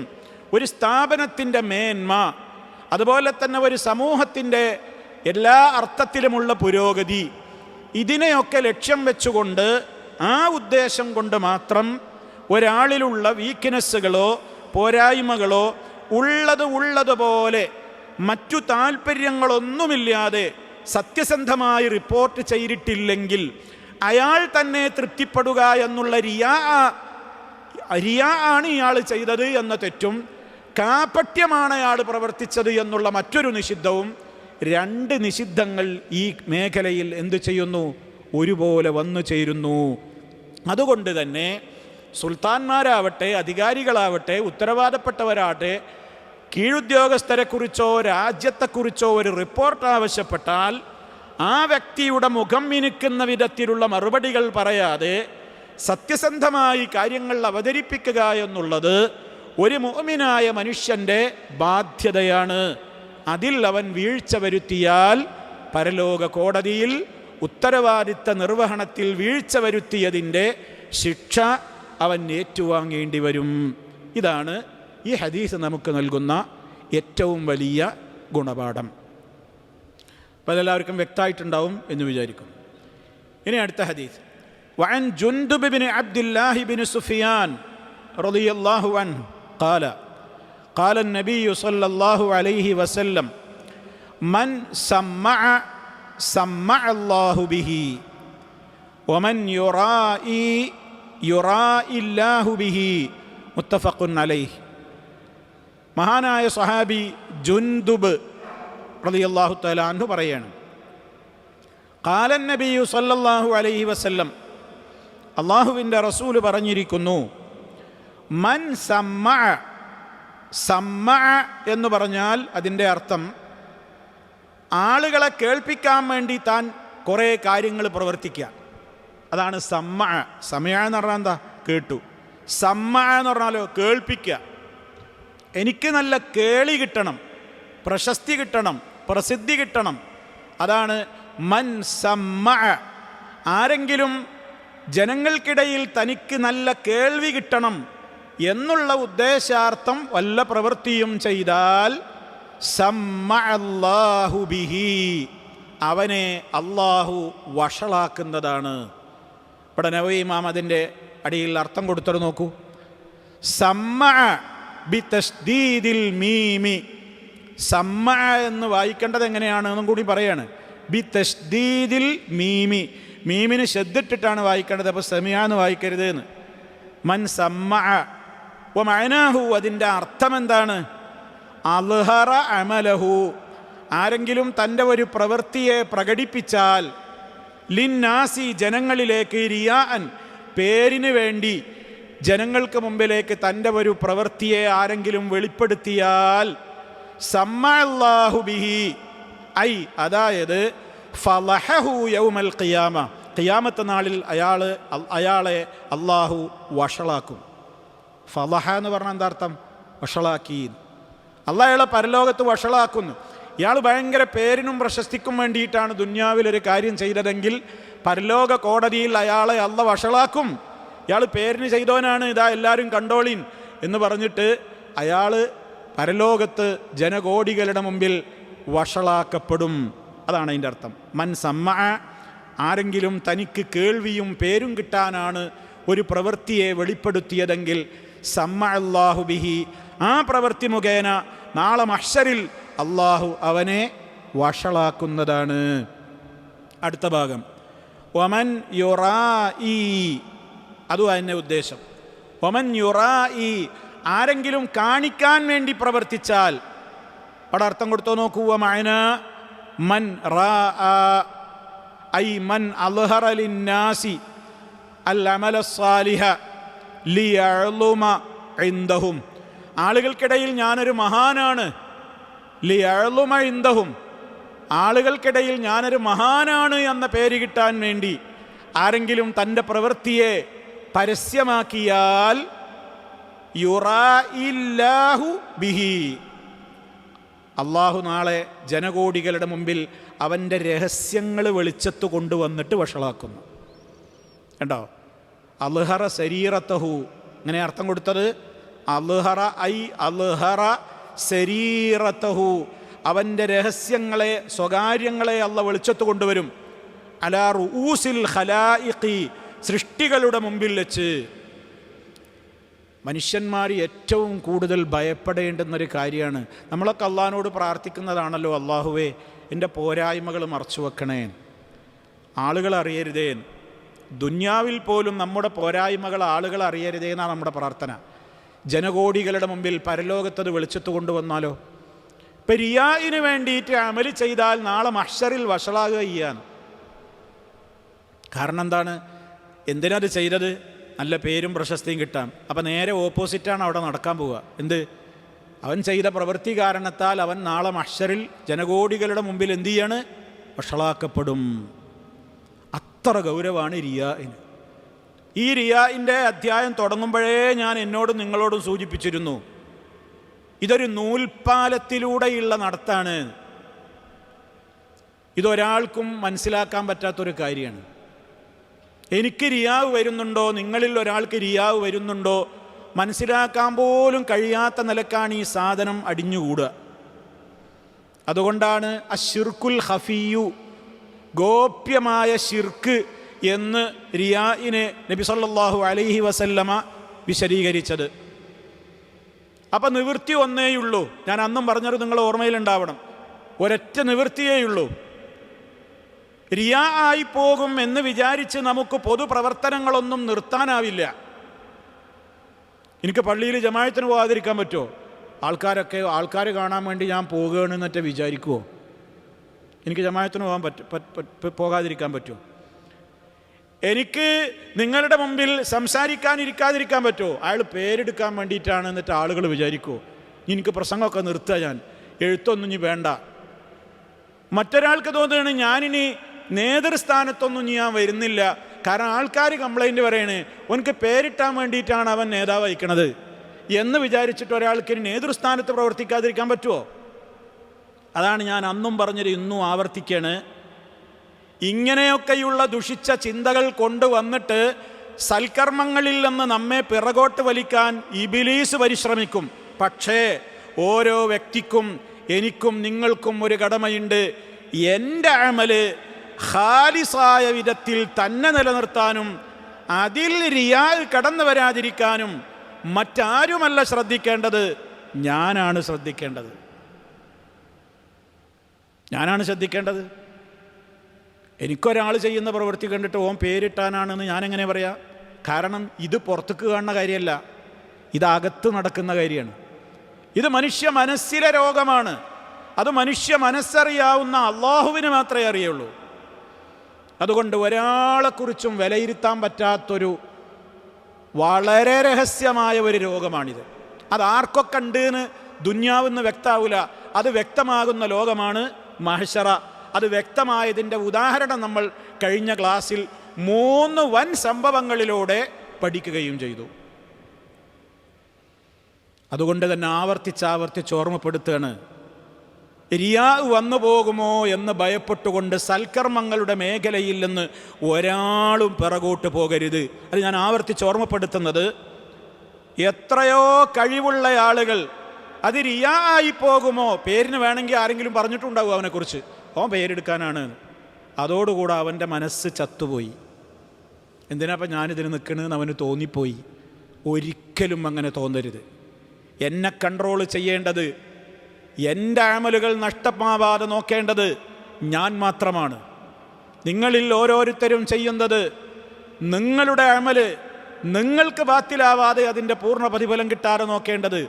ഒരു സ്ഥാപനത്തിൻ്റെ മേന്മ, അതുപോലെ തന്നെ ഒരു സമൂഹത്തിൻ്റെ എല്ലാ അർത്ഥത്തിലുമുള്ള പുരോഗതി, ഇതിനെയൊക്കെ ലക്ഷ്യം വെച്ചുകൊണ്ട് ആ ഉദ്ദേശം കൊണ്ട് മാത്രം ഒരാളിലുള്ള വീക്ക്നെസ്സുകളോ പോരായ്മകളോ ഉള്ളതുപോലെ മറ്റു താല്പര്യങ്ങളൊന്നുമില്ലാതെ സത്യസന്ധമായി റിപ്പോർട്ട് ചെയ്തിട്ടില്ലെങ്കിൽ അയാൾ തന്നെ തൃപ്തിപ്പെടുക എന്നുള്ള റിയാ ആണ് ഇയാൾ ചെയ്തത് എന്ന തെറ്റും, കാപട്യമാണ് അയാൾ പ്രവർത്തിച്ചത് എന്നുള്ള മറ്റൊരു നിഷിദ്ധവും, രണ്ട് നിഷിദ്ധങ്ങൾ ഈ മേഖലയിൽ എന്തു ചെയ്യുന്നു? ഒരുപോലെ വന്നു ചേരുന്നു. അതുകൊണ്ട് തന്നെ സുൽത്താന്മാരാവട്ടെ, അധികാരികളാവട്ടെ, ഉത്തരവാദപ്പെട്ടവരാവട്ടെ, കീഴുദ്യോഗസ്ഥരെക്കുറിച്ചോ രാജ്യത്തെക്കുറിച്ചോ ഒരു റിപ്പോർട്ട് ആവശ്യപ്പെട്ടാൽ ആ വ്യക്തിയുടെ മുഖം മിനുക്കുന്ന വിധത്തിലുള്ള മറുപടികൾ പറയാതെ സത്യസന്ധമായി കാര്യങ്ങൾ അവതരിപ്പിക്കുക എന്നുള്ളത് ഒരു മുഅ്മിനായ മനുഷ്യൻ്റെ ബാധ്യതയാണ്. അതിൽ അവൻ വീഴ്ച വരുത്തിയാൽ പരലോക കോടതിയിൽ ഉത്തരവാദിത്ത നിർവഹണത്തിൽ വീഴ്ച വരുത്തിയതിൻ്റെ ശിക്ഷ അവൻ ഏറ്റുവാങ്ങേണ്ടി വരും. ഇതാണ് ഈ ഹദീസ് നമുക്ക് നൽകുന്ന ഏറ്റവും വലിയ ഗുണപാഠം. അപ്പോൾ അതെല്ലാവർക്കും വ്യക്തമായിട്ടുണ്ടാവും എന്ന് വിചാരിക്കും. ഇനി അടുത്ത ഹദീസ്. വഅൻ ജുൻദുബ് ബിൻ അബ്ദില്ലാഹി ബിൻ സുഫിയാൻ റളിയല്ലാഹു അൻഹു ഖാല ഖാല النبي صلى الله عليه وسلم من سمع سمع الله به ومن يرائي الله به متفق عليه. മഹാനായ സഹാബി ജുൻദുബ് റളിയല്ലാഹു തആല അൻഹു പറയാണ്, ഖാല നബി സല്ലല്ലാഹു അലൈഹി വസല്ലം, അല്ലാഹുവിൻ്റെ റസൂൽ പറഞ്ഞിരിക്കുന്നു, മൻ സമ്മഅ, സമ്മഅ എന്ന് പറഞ്ഞാൽ അതിൻ്റെ അർത്ഥം ആളുകളെ കേൾപ്പിക്കാൻ വേണ്ടി താൻ കുറേ കാര്യങ്ങൾ പ്രവർത്തിക്കുക. അതാണ് സമ്മഅ. സമയ എന്ന് പറഞ്ഞാൽ എന്താ? കേട്ടു. സമ്മഅ എന്ന് പറഞ്ഞാലോ കേൾപ്പിക്കുക. എനിക്ക് നല്ല കേളി കിട്ടണം, പ്രശസ്തി കിട്ടണം, പ്രസിദ്ധി കിട്ടണം. അതാണ് മൻ സമ്മഅ. ആരെങ്കിലും ജനങ്ങൾക്കിടയിൽ തനിക്ക് നല്ല കേൾവി കിട്ടണം എന്നുള്ള ഉദ്ദേശാർത്ഥം വല്ല പ്രവൃത്തിയും ചെയ്താൽ സമ്മഅല്ലാഹു ബിഹി, അവനെ അള്ളാഹു വഷളാക്കുന്നതാണ്. ഇവിടെ നവവി ഇമാം അതിൻ്റെ അടിയിൽ അർത്ഥം കൊടുത്തത് നോക്കൂ. സമ്മഅ ബി തശ്ദീദിൽ മീമി, സമ്മഅ എന്ന് വായിക്കേണ്ടത് എങ്ങനെയാണെന്നും കൂടി പറയാണ്. ബി തശ്ദീദിൽ മീമി, മീമിന് ശദ്ദിട്ടിട്ടാണ് വായിക്കേണ്ടത്. അപ്പോൾ സമിഅ എന്ന് വായിക്കരുത് എന്ന്. മൻ സമ്മഅ വ മഅനാഹു, അതിൻ്റെ അർത്ഥം എന്താണ്? അൽഹറ അമലഹു, ആരെങ്കിലും തൻ്റെ ഒരു പ്രവൃത്തിയെ പ്രകടിപ്പിച്ചാൽ, ലിന്നാസി ജനങ്ങളിലേക്ക്, റിയാഅൻ പേരിന് വേണ്ടി ജനങ്ങൾക്ക് മുമ്പിലേക്ക് തൻ്റെ ഒരു പ്രവൃത്തിയെ ആരെങ്കിലും വെളിപ്പെടുത്തിയാൽ, സമ്മഅല്ലാഹു ബിഹി ഐ, അതായത് ഫളഹഹു യൗമൽ ഖിയാമ, ഖിയാമത്ത് നാളിൽ അയാളെ അള്ളാഹു വഷളാക്കും. ഫളഹ എന്ന് പറഞ്ഞാൽ എന്താ അർത്ഥം? വഷളാക്കി. അള്ളാഹ് അയാളെ പരലോകത്ത് വഷളാക്കുന്നു. ഇയാൾ ഭയങ്കര പേരിനും പ്രശസ്തിക്കും വേണ്ടിയിട്ടാണ് ദുന്യാവിലൊരു കാര്യം ചെയ്തതെങ്കിൽ പരലോക കോടതിയിൽ അയാളെ അള്ളാഹ് വഷളാക്കും. ഇയാൾ പേരിന് ചെയ്തവനാണ്, ഇതാ എല്ലാവരും കണ്ടോളീൻ എന്ന് പറഞ്ഞിട്ട് അയാൾ പരലോകത്ത് ജനകോടികളുടെ മുമ്പിൽ വഷളാക്കപ്പെടും. അതാണ് അതിൻ്റെ അർത്ഥം. മൻ സമ്മഅ, ആരെങ്കിലും തനിക്ക് കേൾവിയും പേരും കിട്ടാനാണ് ഒരു പ്രവൃത്തിയെ വെളിപ്പെടുത്തിയതെങ്കിൽ സമ്മഅല്ലാഹു ബിഹി, ആ പ്രവൃത്തി മുഖേന നാളെ മഹ്ശറിൽ അള്ളാഹു അവനെ വഷളാക്കുന്നതാണ്. അടുത്ത ഭാഗം വമൻ യുറാഇ, അതും അതിൻ്റെ ഉദ്ദേശം. വമൻ യുറാഇ, ആരെങ്കിലും കാണിക്കാൻ വേണ്ടി പ്രവർത്തിച്ചാൽ, അവിടെ അർത്ഥം കൊടുത്തോ നോക്കൂ. വമഅന മൻ റാഅ ഐ മൻ അൽഹറ ലിന്നാസി അൽ അമല സ്സാലിഹ ലിയഅ്ലുമ ഇൻദഹും, ആളുകൾക്കിടയിൽ ഞാനൊരു മഹാനാണ്. ലിയഅ്ലുമ ഇൻദഹും, ആളുകൾക്കിടയിൽ ഞാനൊരു മഹാനാണ് എന്ന പേര് കിട്ടാൻ വേണ്ടി ആരെങ്കിലും തൻ്റെ പ്രവൃത്തിയെ പരസ്യമാക്കിയാൽ യുറാഇല്ലാഹു ബിഹി, അള്ളാഹു നാളെ ജനകോടികളുടെ മുമ്പിൽ അവൻ്റെ രഹസ്യങ്ങൾ വെളിച്ചത്ത് കൊണ്ടുവന്നിട്ട് വഷളാക്കുന്നു. കണ്ടോ? അൽഹറ സരീറത്തഹു, ഇങ്ങനെ അർത്ഥം കൊടുത്തത്. അൽഹറ ഐ അൽഹറ സരീറത്തഹു, അവൻ്റെ രഹസ്യങ്ങളെ, സ്വകാര്യങ്ങളെ അള്ളാഹ് വെളിച്ചത്ത് കൊണ്ടുവരും. അലാ റൂസിൽ ഖലായിഖി, സൃഷ്ടികളുടെ മുമ്പിൽ വെച്ച്. മനുഷ്യന്മാർ ഏറ്റവും കൂടുതൽ ഭയപ്പെടേണ്ടുന്നൊരു കാര്യമാണ്. നമ്മളൊക്കെ അള്ളാഹിനോട് പ്രാർത്ഥിക്കുന്നതാണല്ലോ, അള്ളാഹുവേ എൻ്റെ പോരായ്മകൾ മറച്ചു വെക്കണേ, ആളുകൾ അറിയരുതേ. ദുന്യാവിൽ പോലും നമ്മുടെ പോരായ്മകൾ ആളുകൾ അറിയരുതേ എന്നാണ് നമ്മുടെ പ്രാർത്ഥന. ജനകോടികളുടെ മുമ്പിൽ പരലോകത്തത് വെളിച്ചത്ത് കൊണ്ടുവന്നാലോ? ഇപ്പം റിയാഇന് വേണ്ടിയിട്ട് അമല് ചെയ്താൽ നാളെ മഹ്ശറിൽ വഷളാകുക ചെയ്യാൻ. കാരണം എന്താണ്? എന്തിനത് ചെയ്തത്? നല്ല പേരും പ്രശസ്തിയും കിട്ടാം. അപ്പം നേരെ ഓപ്പോസിറ്റാണ് അവിടെ നടക്കാൻ പോവുക. എന്ത്? അവൻ ചെയ്ത പ്രവൃത്തി കാരണത്താൽ അവൻ നാളെ മഹ്ശറിൽ ജനകോടികളുടെ മുമ്പിൽ എന്തു ചെയ്യാണ്? വഷളാക്കപ്പെടും. അത്ര ഗൗരവമാണ് റിയാഇന്. ഈ റിയാഇൻ്റെ അധ്യായം തുടങ്ങുമ്പോഴേ ഞാൻ എന്നോടും നിങ്ങളോടും സൂചിപ്പിച്ചിരുന്നു, ഇതൊരു നൂൽപ്പാലത്തിലൂടെയുള്ള നടത്താണ്. ഇതൊരാൾക്കും മനസ്സിലാക്കാൻ പറ്റാത്തൊരു കാര്യമാണ്. എനിക്ക് റിയാവ് വരുന്നുണ്ടോ, നിങ്ങളിൽ ഒരാൾക്ക് റിയാവ് വരുന്നുണ്ടോ, മനസ്സിലാക്കാൻ പോലും കഴിയാത്ത നിലക്കാണ് ഈ സാധനം അടിഞ്ഞുകൂടുക. അതുകൊണ്ടാണ് അശ്ശിർക്കുൽ ഖഫിയു, ഗോപ്യമായ ശിർക്ക് എന്ന് റിയാഇനെ നബി സല്ലല്ലാഹു അലൈഹി വസല്ലമ വിശദീകരിച്ചത്. അപ്പം നിവൃത്തി ഒന്നേയുള്ളൂ. ഞാൻ അന്നും പറഞ്ഞത് നിങ്ങൾ ഓർമ്മയിലുണ്ടാവണം. ഒരൊറ്റ നിവൃത്തിയേയുള്ളൂ. റിയാ ആയി പോകും എന്ന് വിചാരിച്ച് നമുക്ക് പൊതുപ്രവർത്തനങ്ങളൊന്നും നിർത്താനാവില്ല. എനിക്ക് പള്ളിയിൽ ജമാഅത്തിന് പോകാതിരിക്കാൻ പറ്റുമോ? ആൾക്കാർ കാണാൻ വേണ്ടി ഞാൻ പോകുകയാണെന്നൊക്കെ വിചാരിക്കുമോ? എനിക്ക് ജമാഅത്തിന് പോകാതിരിക്കാൻ പറ്റുമോ? എനിക്ക് നിങ്ങളുടെ മുമ്പിൽ സംസാരിക്കാനിരിക്കാതിരിക്കാൻ പറ്റുമോ? അയാൾ പേരെടുക്കാൻ വേണ്ടിയിട്ടാണ് എന്നിട്ട് ആളുകൾ വിചാരിക്കുമോ? എനിക്ക് പ്രസംഗമൊക്കെ നിർത്തുക, ഞാൻ എഴുത്തൊന്നും ഇനി വേണ്ട. മറ്റൊരാൾക്ക് തോന്നുകയാണ് ഞാനിനി നേതൃസ്ഥാനത്തൊന്നും ഞാൻ വരുന്നില്ല, കാരണം ആൾക്കാർ കംപ്ലൈൻറ്റ് പറയണേ ഓനക്ക് പേരിട്ടാൻ വേണ്ടിയിട്ടാണ് അവൻ നേതാവ് വഹിക്കണത് എന്ന് വിചാരിച്ചിട്ട് ഒരാൾക്ക് ഇനി നേതൃസ്ഥാനത്ത് പ്രവർത്തിക്കാതിരിക്കാൻ പറ്റുമോ? അതാണ് ഞാൻ അന്നും പറഞ്ഞത്, ഇന്നും ആവർത്തിക്കാണ്. ഇങ്ങനെയൊക്കെയുള്ള ദുഷിച്ച ചിന്തകൾ കൊണ്ടുവന്നിട്ട് സൽക്കർമ്മങ്ങളിൽ നിന്ന് നമ്മെ പിറകോട്ട് വലിക്കാൻ ഇബിലീസ് പരിശ്രമിക്കും. പക്ഷേ ഓരോ വ്യക്തിക്കും, എനിക്കും നിങ്ങൾക്കും ഒരു കടമയുണ്ട്. എൻ്റെ അമല് ഖാലിസായ വിധത്തിൽ തന്നെ നിലനിർത്താനും അതിൽ റിയാ കടന്നു വരാതിരിക്കാനും മറ്റാരുമല്ല ശ്രദ്ധിക്കേണ്ടത്, ഞാനാണ് ശ്രദ്ധിക്കേണ്ടത്. എനിക്കൊരാൾ ചെയ്യുന്ന പ്രവൃത്തി കണ്ടിട്ട് ഓൻ പേരിട്ടാനാണെന്ന് ഞാനെങ്ങനെ പറയാം? കാരണം ഇത് പുറത്തേക്ക് കാണുന്ന കാര്യമല്ല, ഇതകത്ത് നടക്കുന്ന കാര്യമാണ്. ഇത് മനുഷ്യ മനസ്സിലെ രോഗമാണ്. അത് മനുഷ്യ മനസ്സറിയാവുന്ന അള്ളാഹുവിന് മാത്രമേ അറിയുള്ളൂ. അതുകൊണ്ട് ഒരാളെക്കുറിച്ചും വിലയിരുത്താൻ പറ്റാത്തൊരു വളരെ രഹസ്യമായ ഒരു രോഗമാണിത്. അതാർക്കൊക്കെ ഉണ്ട് എന്ന് ദുന്യാവെന്ന് വ്യക്തമാവില്ല. അത് വ്യക്തമാകുന്ന ലോകമാണ് മഹ്ശറ. അത് വ്യക്തമായതിൻ്റെ ഉദാഹരണം നമ്മൾ കഴിഞ്ഞ ക്ലാസ്സിൽ 3 വൻ സംഭവങ്ങളിലൂടെ പഠിക്കുകയും ചെയ്തു. അതുകൊണ്ട് തന്നെ ആവർത്തിച്ച് ഓർമ്മപ്പെടുത്തുകയാണ്, റിയാ വന്നു പോകുമോ എന്ന് ഭയപ്പെട്ടുകൊണ്ട് സൽക്കർമ്മങ്ങളുടെ മേഖലയിൽ നിന്ന് ഒരാളും പിറകോട്ട് പോകരുത്. അത് ഞാൻ ആവർത്തിച്ച് ഓർമ്മപ്പെടുത്തുന്നത്, എത്രയോ കഴിവുള്ള ആളുകൾ അത് റിയാ ആയി പോകുമോ, പേരിന് വേണമെങ്കിൽ ആരെങ്കിലും പറഞ്ഞിട്ടുണ്ടാവും അവനെക്കുറിച്ച്, അവൻ പേരെടുക്കാനാണ്, അതോടുകൂടെ അവൻ്റെ മനസ്സ് ചത്തുപോയി. എന്തിനാപ്പം ഞാനിതിന് നിൽക്കണമെന്ന് അവന് തോന്നിപ്പോയി. ഒരിക്കലും അങ്ങനെ തോന്നരുത്. എന്നെ കൺട്രോൾ ചെയ്യേണ്ടത്, എൻ്റെ അമലുകൾ നഷ്ടമാവാതെ നോക്കേണ്ടത് ഞാൻ മാത്രമാണ്. നിങ്ങളിൽ ഓരോരുത്തരും ചെയ്യുന്നത് നിങ്ങളുടെ അമല് നിങ്ങൾക്ക് ബാത്തിലാവാതെ അതിൻ്റെ പൂർണ്ണ പ്രതിഫലം കിട്ടാതെ നോക്കേണ്ടത്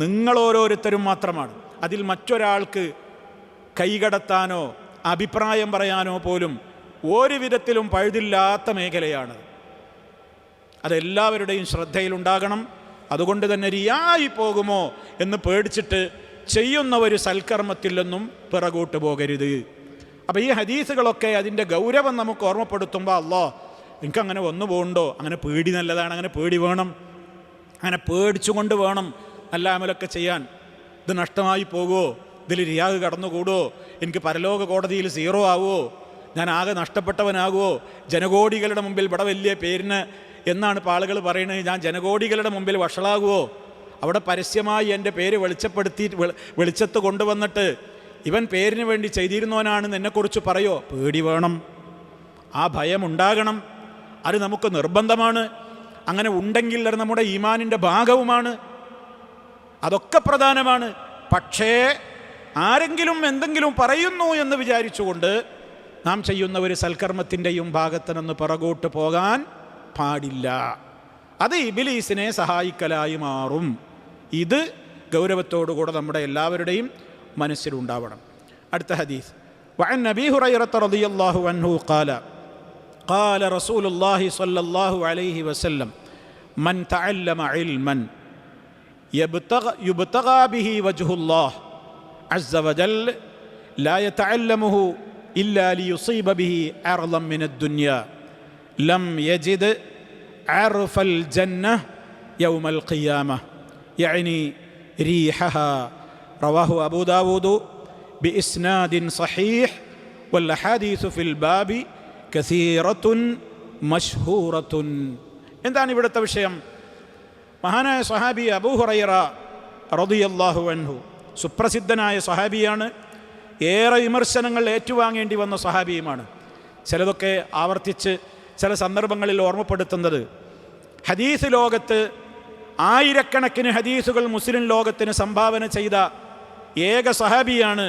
നിങ്ങൾ ഓരോരുത്തരും മാത്രമാണ്. അതിൽ മറ്റൊരാൾക്ക് കൈകടത്താനോ അഭിപ്രായം പറയാനോ പോലും ഒരു വിധത്തിലും പഴുതില്ലാത്ത മേഖലയാണ്. അതെല്ലാവരുടെയും ശ്രദ്ധയിലുണ്ടാകണം. അതുകൊണ്ട് തന്നെ റിയായി പോകുമോ എന്ന് പേടിച്ചിട്ട് ചെയ്യുന്ന ഒരു സൽക്കർമ്മത്തിൽ നിന്നും പിറകോട്ട് പോകരുത്. അപ്പോൾ ഈ ഹദീസുകളൊക്കെ അതിൻ്റെ ഗൗരവം നമുക്ക് ഓർമ്മപ്പെടുത്തുമ്പോൾ, അല്ലാ എനിക്കങ്ങനെ വന്നു പോകുന്നുണ്ടോ, അങ്ങനെ പേടി നല്ലതാണ്, അങ്ങനെ പേടി വേണം, അങ്ങനെ പേടിച്ചുകൊണ്ട് വേണം നല്ല അമലൊക്കെ ചെയ്യാൻ. ഇത് നഷ്ടമായി പോകുമോ, ഇതിൽ റിയാഗ് കടന്നുകൂടുമോ, എനിക്ക് പരലോക കോടതിയിൽ 0 ആവുമോ, ഞാൻ ആകെ നഷ്ടപ്പെട്ടവനാകുമോ, ജനകോടികളുടെ മുമ്പിൽ ഇവിടെ വലിയ പേരിന് എന്നാണ് ഇപ്പോൾ ആളുകൾ പറയുന്നത്, ഞാൻ ജനകോടികളുടെ മുമ്പിൽ വഷളാകുമോ, അവിടെ പരസ്യമായി എൻ്റെ പേര് വെളിച്ചത്ത് കൊണ്ടുവന്നിട്ട് ഇവൻ പേരിന് വേണ്ടി ചെയ്തിരുന്നവനാണെന്ന് എന്നെക്കുറിച്ച് പറയോ? പേടി വേണം, ആ ഭയം ഉണ്ടാകണം. അത് നമുക്ക് നിർബന്ധമാണ്. അങ്ങനെ ഉണ്ടെങ്കിൽ അത് നമ്മുടെ ഈമാനിൻ്റെ ഭാഗവുമാണ്. അതൊക്കെ പ്രധാനമാണ്. പക്ഷേ ആരെങ്കിലും എന്തെങ്കിലും പറയുന്നു എന്ന് വിചാരിച്ചുകൊണ്ട് നാം ചെയ്യുന്ന ഒരു സൽക്കർമ്മത്തിൻ്റെയും ഭാഗത്ത് നിന്ന് പിറകോട്ട് പോകാൻ പാടില്ല. അത് ഇബ്ലീസിനെ സഹായിക്കലായി മാറും. ഇത് ഗൗരവത്തോടുകൂടെ നമ്മുടെ എല്ലാവരുടെയും മനസ്സിലുണ്ടാവണം. അടുത്ത ഹദീസ്, വഅൻ അബീ ഹുറൈറത റളിയല്ലാഹു അൻഹു ഖാല റസൂലുള്ളാഹി സ്വല്ലല്ലാഹു അലൈഹി വസല്ലം മൻ തഅല്ലമ ഇൽമൻ യുബ്തഗാ ബിഹി വജ്ഹുല്ലാഹ് അസ്സ വജൽ ലാ യതഅല്ലമുഹു ഇല്ലാ ലിയുസീബ ബിഹി അർളൻ മിനദ് ദുനിയ ലം യജിദ് അർഫൽ ജന്നഹ് യൗമൽ ഖിയാമഹ് യഅനി റീഹഹാ റവാഹു അബൂ ദാവൂദ് ബിഇസ്നാദിൻ സഹീഹ് വൽ അഹാദീസു ഫിൽ ബാബി കസീറത്തുൻ മശ്ഹൂറത്തുൻ. എന്താണ് ഇവിടുത്തെ വിഷയം? മഹാനായ സ്വഹാബി അബൂ ഹുറൈറ റളിയല്ലാഹു അൻഹു സുപ്രസിദ്ധനായ സ്വഹാബിയാണ്. ഏറെ വിമർശനങ്ങൾ ഏറ്റുവാങ്ങേണ്ടി വന്ന സ്വഹാബിയുമാണ്. ചിലതൊക്കെ ആവർത്തിച്ച് ചില സന്ദർഭങ്ങളിൽ ഓർമ്മപ്പെടുത്തുന്നത്, ഹദീസ് ലോകത്ത് ആയിരക്കണക്കിന് ഹദീസുകൾ മുസ്ലിം ലോകത്തിന് സംഭാവന ചെയ്ത ഏക സ്വഹാബിയാണ്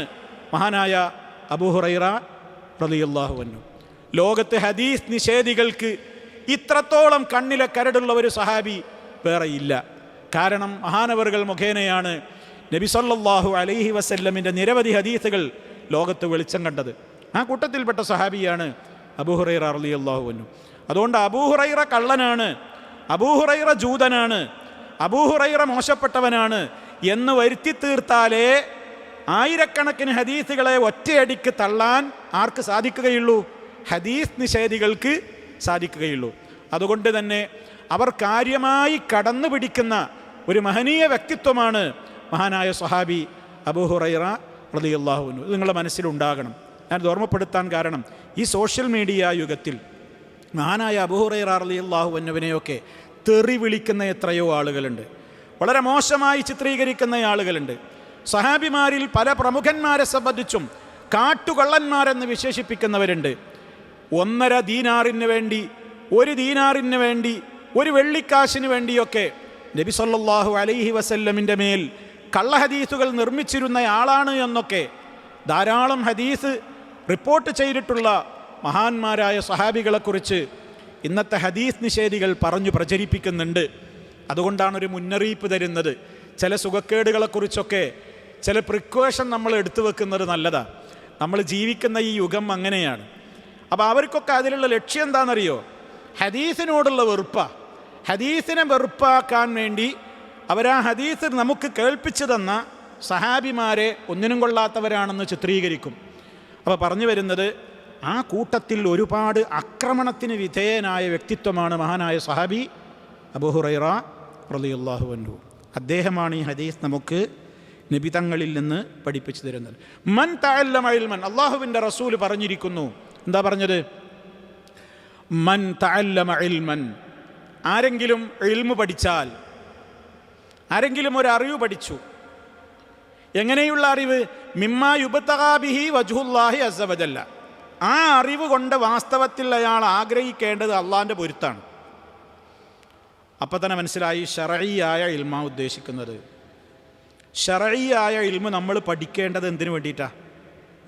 മഹാനായ അബൂ ഹുറൈറ റളിയല്ലാഹു അൻഹു. ലോകത്ത് ഹദീസ് നിഷേധികൾക്ക് ഇത്രത്തോളം കണ്ണിലെ കരടുള്ള ഒരു സ്വഹാബി വേറെയില്ല. കാരണം മഹാനവറുകൾ മുഖേനയാണ് നബി സല്ലല്ലാഹു അലൈഹി വസല്ലമിൻ്റെ നിരവധി ഹദീസുകൾ ലോകത്ത് വെളിച്ചം കണ്ടത്. ആ കൂട്ടത്തിൽപ്പെട്ട സ്വഹാബിയാണ് അബൂ ഹുറൈറ റളിയല്ലാഹു അൻഹു. അതുകൊണ്ട് അബൂ ഹുറൈറ കള്ളനാണ്, അബൂ ഹുറൈറ ജൂതനാണ്, അബൂ ഹുറൈറ മോശപ്പെട്ടവനാണ് എന്ന് വരുത്തി തീർത്താലേ ആയിരക്കണക്കിന് ഹദീസുകളെ ഒറ്റയടിക്ക് തള്ളാൻ ആർക്ക് സാധിക്കുകയുള്ളൂ? ഹദീസ് നിഷേധികൾക്ക് സാധിക്കുകയുള്ളൂ. അതുകൊണ്ട് തന്നെ അവർ കാര്യമായി കടന്നു പിടിക്കുന്ന ഒരു മഹനീയ വ്യക്തിത്വമാണ് മഹാനായ സ്വഹാബി അബൂ ഹുറൈറ റളിയല്ലാഹു അൻഹു. ഇത് നിങ്ങളുടെ മനസ്സിലുണ്ടാകണം. ഞാനത് ഓർമ്മപ്പെടുത്താൻ കാരണം, ഈ സോഷ്യൽ മീഡിയ യുഗത്തിൽ മഹാനായ അബൂ ഹുറൈറ റളിയല്ലാഹു അൻഹുവിനെയൊക്കെ തെറി വിളിക്കുന്ന എത്രയോ ആളുകളുണ്ട്, വളരെ മോശമായി ചിത്രീകരിക്കുന്ന ആളുകളുണ്ട്. സ്വഹാബിമാരിൽ പല പ്രമുഖന്മാരെ സംബന്ധിച്ചും കാട്ടുകള്ളന്മാരെന്ന് വിശേഷിപ്പിക്കുന്നവരുണ്ട്. 1.5 ദീനാറിന് വേണ്ടി, 1 ദീനാറിന് വേണ്ടി, 1 വെള്ളിക്കാശിന് വേണ്ടിയൊക്കെ നബി സല്ലല്ലാഹു അലൈഹി വസല്ലമിൻ്റെ മേൽ കള്ളഹദീസുകൾ നിർമ്മിച്ചിരുന്ന ആളാണ് എന്നൊക്കെ ധാരാളം ഹദീസ് റിപ്പോർട്ട് ചെയ്തിട്ടുള്ള മഹാന്മാരായ സ്വഹാബികളെക്കുറിച്ച് ഇന്നത്തെ ഹദീസ് നിഷേധികൾ പറഞ്ഞു പ്രചരിപ്പിക്കുന്നുണ്ട്. അതുകൊണ്ടാണ് ഒരു മുന്നറിയിപ്പ് തരുന്നത്. ചില സുഖക്കേടുകളെക്കുറിച്ചൊക്കെ ചില പ്രിക്കോഷൻ നമ്മൾ എടുത്തു വെക്കുന്നത് നല്ലതാണ്. നമ്മൾ ജീവിക്കുന്ന ഈ യുഗം അങ്ങനെയാണ്. അപ്പോൾ അവർക്കൊക്കെ അതിലുള്ള ലക്ഷ്യം എന്താണെന്നറിയോ? ഹദീസിനോടുള്ള വെറുപ്പാണ്. ഹദീസിനെ വെറുപ്പാക്കാൻ വേണ്ടി അവരാ ഹദീസ് നമുക്ക് കേൾപ്പിച്ചു തന്ന സഹാബിമാരെ ഒന്നിനും കൊള്ളാത്തവരാണെന്ന് ചിത്രീകരിക്കും. അപ്പോൾ പറഞ്ഞു വരുന്നത്, ആ കൂട്ടത്തിൽ ഒരുപാട് ആക്രമണത്തിന് വിധേയനായ വ്യക്തിത്വമാണ് മഹാനായ സഹാബി അബൂ ഹുറൈറ റളിയല്ലാഹു അൻഹു. അദ്ദേഹമാണ് ഈ ഹദീസ് നമുക്ക് നബിതങ്ങളിൽ നിന്ന് പഠിപ്പിച്ചു തരുന്നത്. മൻ തഅല്ലമ ഇൽമൻ, അല്ലാഹുവിൻ്റെ റസൂൽ പറഞ്ഞിരിക്കുന്നു. എന്താ പറഞ്ഞത്? മൻ തഅല്ലമ ഇൽമൻ, ആരെങ്കിലും ഇൽമു പഠിച്ചാൽ, ആരെങ്കിലും ഒരു അറിവ് പഠിച്ചു. എങ്ങനെയുള്ള അറിവ്? മിമ്മാ യുബ്തഗാ ബിഹി വജ്ഹുല്ലാഹി അസ്സ വജല്ല. ആ അറിവ് കൊണ്ട് വാസ്തവത്തിൽ അയാൾ ആഗ്രഹിക്കേണ്ടത് അള്ളാഹിൻ്റെ പൊരുത്താണ്. അപ്പം തന്നെ മനസ്സിലായി ശർഈയായ ഇൽമാ ഉദ്ദേശിക്കുന്നത്. ശർഈയായ ഇൽമു നമ്മൾ പഠിക്കേണ്ടത് എന്തിനു വേണ്ടിയിട്ടാണ്?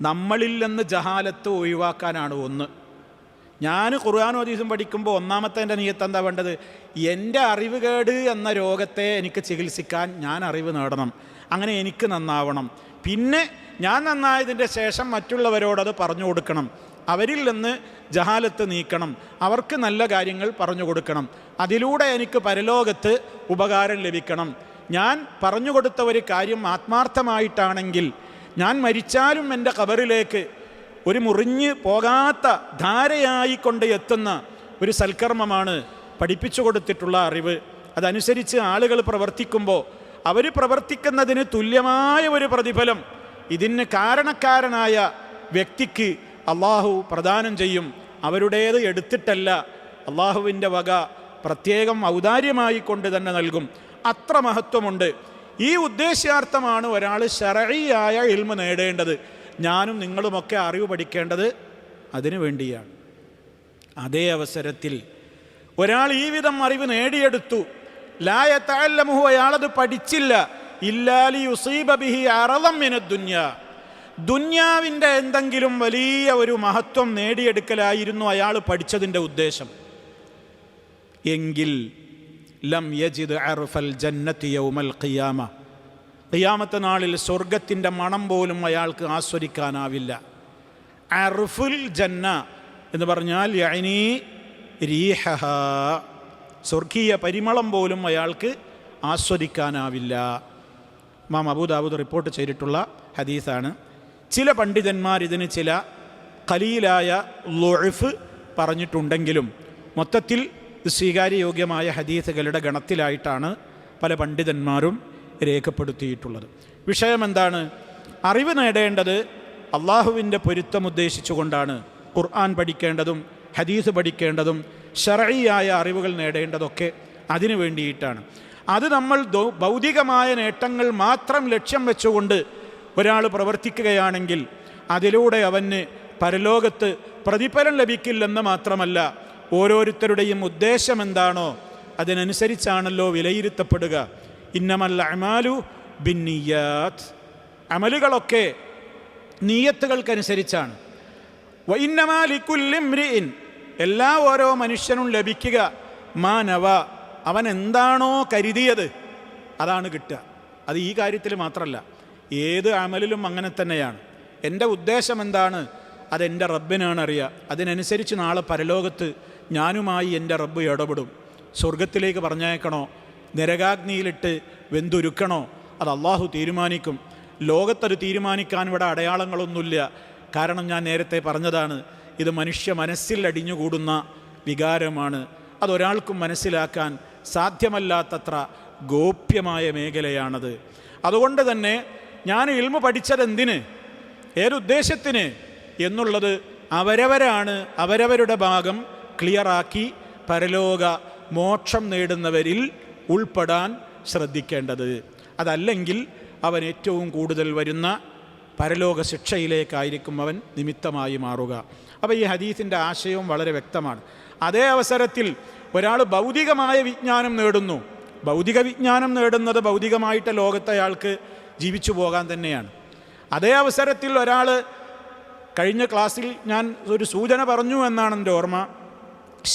നമ്മളിൽ നിന്ന് ജഹാലത്ത് ഒഴിവാക്കാനാണ്. ഒന്ന്, ഞാൻ ഖുർആനും ഹദീസും പഠിക്കുമ്പോൾ ഒന്നാമത്തെ എൻ്റെ നിയത്ത് എന്താ വേണ്ടത്? എൻ്റെ അറിവുകേട് എന്ന രോഗത്തെ എനിക്ക് ചികിത്സിക്കാൻ ഞാൻ അറിവ് നേടണം, അങ്ങനെ എനിക്ക് നന്നാവണം. പിന്നെ ഞാൻ നന്നായതിൻ്റെ ശേഷം മറ്റുള്ളവരോടത് പറഞ്ഞു കൊടുക്കണം, അവരിൽ നിന്ന് ജഹാലത്ത് നീക്കണം, അവർക്ക് നല്ല കാര്യങ്ങൾ പറഞ്ഞു കൊടുക്കണം. അതിലൂടെ എനിക്ക് പരലോകത്ത് ഉപകാരം ലഭിക്കണം. ഞാൻ പറഞ്ഞു കൊടുത്ത ഒരു കാര്യം ആത്മാർത്ഥമായിട്ടാണെങ്കിൽ ഞാൻ മരിച്ചാലും എൻ്റെ ഖബറിലേക്ക് ഒരു മുറിഞ്ഞ് പോകാത്ത ധാരയായിക്കൊണ്ട് എത്തുന്ന ഒരു സൽക്കർമ്മമാണ് പഠിപ്പിച്ചു കൊടുത്തിട്ടുള്ള അറിവ്. അതനുസരിച്ച് ആളുകൾ പ്രവർത്തിക്കുമ്പോൾ അവർ പ്രവർത്തിക്കുന്നതിന് തുല്യമായ ഒരു പ്രതിഫലം ഇതിന് കാരണക്കാരനായ വ്യക്തിക്ക് അള്ളാഹു പ്രദാനം ചെയ്യും. അവരുടേത് എടുത്തിട്ടല്ല, അള്ളാഹുവിൻ്റെ വക പ്രത്യേകം ഔദാര്യമായി കൊണ്ട് തന്നെ നൽകും. അത്ര മഹത്വമുണ്ട്. ഈ ഉദ്ദേശ്യാർത്ഥമാണ് ഒരാൾ ശർഈയായ ഇൽമു നേടേണ്ടത്. ഞാനും നിങ്ങളുമൊക്കെ അറിവ് പഠിക്കേണ്ടത് അതിനു വേണ്ടിയാണ്. അതേ അവസരത്തിൽ ഒരാൾ ഈ വിധം അറിവ് നേടിയെടുത്തു, ലാ യതഅല്ലമുഹു, അയാളത് പഠിച്ചില്ല, ഇല്ലാ ലിയുസീബ ബിഹി അറളൻ മിനദ് ദുനിയ, ദുന്യാവിൻ്റെ എന്തെങ്കിലും വലിയ ഒരു മഹത്വം നേടിയെടുക്കലായിരുന്നു അയാൾ പഠിച്ചതിൻ്റെ ഉദ്ദേശം എങ്കിൽ ലം യജിദ് അർഫൽ ജന്നത്തി യൗമൽ ഖിയാമ, ഖിയാമത്ത് നാളിൽ സ്വർഗത്തിൻ്റെ മണം പോലും അയാൾക്ക് ആസ്വദിക്കാനാവില്ല. അർഫുൽ ജന്ന എന്ന് പറഞ്ഞാൽ യഅനി റീഹഹ, സ്വർഗീയ പരിമളം പോലും അയാൾക്ക് ആസ്വദിക്കാനാവില്ല. ഇമാം അബൂ ദാവൂദ് റിപ്പോർട്ട് ചെയ്തിട്ടുള്ള ഹദീസാണ്. ചില പണ്ഡിതന്മാർ ഇതിന് ചില ഖലീലായ ളുഅഫ് പറഞ്ഞിട്ടുണ്ടെങ്കിലും മൊത്തത്തിൽ സ്വീകാര്യയോഗ്യമായ ഹദീസുകളുടെ ഗണത്തിലായിട്ടാണ് പല പണ്ഡിതന്മാരും രേഖപ്പെടുത്തിയിട്ടുള്ളത്. വിഷയം എന്താണ്? അറിവ് നേടേണ്ടത് അള്ളാഹുവിൻ്റെ പൊരുത്തം ഉദ്ദേശിച്ചുകൊണ്ടാണ്. ഖുർആൻ പഠിക്കേണ്ടതും ഹദീസ് പഠിക്കേണ്ടതും ശർഈയായ അറിവുകൾ നേടേണ്ടതൊക്കെ അതിനു വേണ്ടിയിട്ടാണ്. അത് നമ്മൾ ഭൗതികമായ നേട്ടങ്ങൾ മാത്രം ലക്ഷ്യം വെച്ചുകൊണ്ട് ഒരാൾ പ്രവർത്തിക്കുകയാണെങ്കിൽ അതിലൂടെ അവന് പരലോകത്ത് പ്രതിഫലം ലഭിക്കില്ലെന്ന് മാത്രമല്ല, ഓരോരുത്തരുടെയും ഉദ്ദേശം എന്താണോ അതിനനുസരിച്ചാണല്ലോ വിലയിരുത്തപ്പെടുക. ഇന്നമൽ അഅ്മാലു ബിന്നിയ്യാത്ത്, അമലുകളൊക്കെ നീയത്തുകൾക്കനുസരിച്ചാണ്. വഇന്നമാ ലികുല്ലി ഇംറിഇൻ, എല്ലാ ഓരോ മനുഷ്യനും ലഭിക്കുക മാനവ, അവൻ എന്താണോ കരുതിയത് അതാണ് കിട്ടുക. അത് ഈ കാര്യത്തിൽ മാത്രമല്ല, ഏത് അമലിലും അങ്ങനെ തന്നെയാണ്. എൻ്റെ ഉദ്ദേശം എന്താണ് അതെൻ്റെ റബ്ബിനാണ് അറിയുക. അതിനനുസരിച്ച് നാളെ പരലോകത്ത് ഞാനുമായി എൻ്റെ റബ്ബ് ഇടപെടും. സ്വർഗത്തിലേക്ക് പറഞ്ഞയക്കണോ നരകാഗ്നിയിലിട്ട് വെന്തുരുക്കണോ അത് അള്ളാഹു തീരുമാനിക്കും. ലോകത്തത് തീരുമാനിക്കാൻ ഇവിടെ അടയാളങ്ങളൊന്നുമില്ല. കാരണം ഞാൻ നേരത്തെ പറഞ്ഞതാണ്, ഇത് മനുഷ്യ മനസ്സിൽ അടിഞ്ഞുകൂടുന്ന വികാരമാണ്. അതൊരാൾക്കും മനസ്സിലാക്കാൻ സാധ്യമല്ലാത്തത്ര ഗോപ്യമായ മേഖലയാണത്. അതുകൊണ്ട് തന്നെ ഞാൻ ഇൽമു പഠിച്ചതെന്തിന്, ഏതുദ്ദേശത്തിന് എന്നുള്ളത് അവരവരാണ് അവരവരുടെ ഭാഗം ക്ലിയറാക്കി പരലോക മോക്ഷം നേടുന്നവരിൽ ഉൾപ്പെടാൻ ശ്രദ്ധിക്കേണ്ടത്. അതല്ലെങ്കിൽ അവൻ ഏറ്റവും കൂടുതൽ വരുന്ന പരലോക ശിക്ഷയിലേക്കായിരിക്കും അവൻ നിമിത്തമായി മാറുക. അപ്പോൾ ഈ ഹദീസിൻ്റെ ആശയവും വളരെ വ്യക്തമാണ്. അതേ അവസരത്തിൽ ഒരാൾ ഭൗതികമായ വിജ്ഞാനം നേടുന്നു. ഭൗതിക വിജ്ഞാനം നേടുന്നത് ഭൗതികമായിട്ട് ലോകത്തെ അയാൾക്ക് ജീവിച്ചു പോകാൻ തന്നെയാണ്. അതേ അവസരത്തിൽ ഒരാൾ, കഴിഞ്ഞ ക്ലാസ്സിൽ ഞാൻ ഒരു സൂചന പറഞ്ഞു എന്നാണ് എൻ്റെ ഓർമ്മ,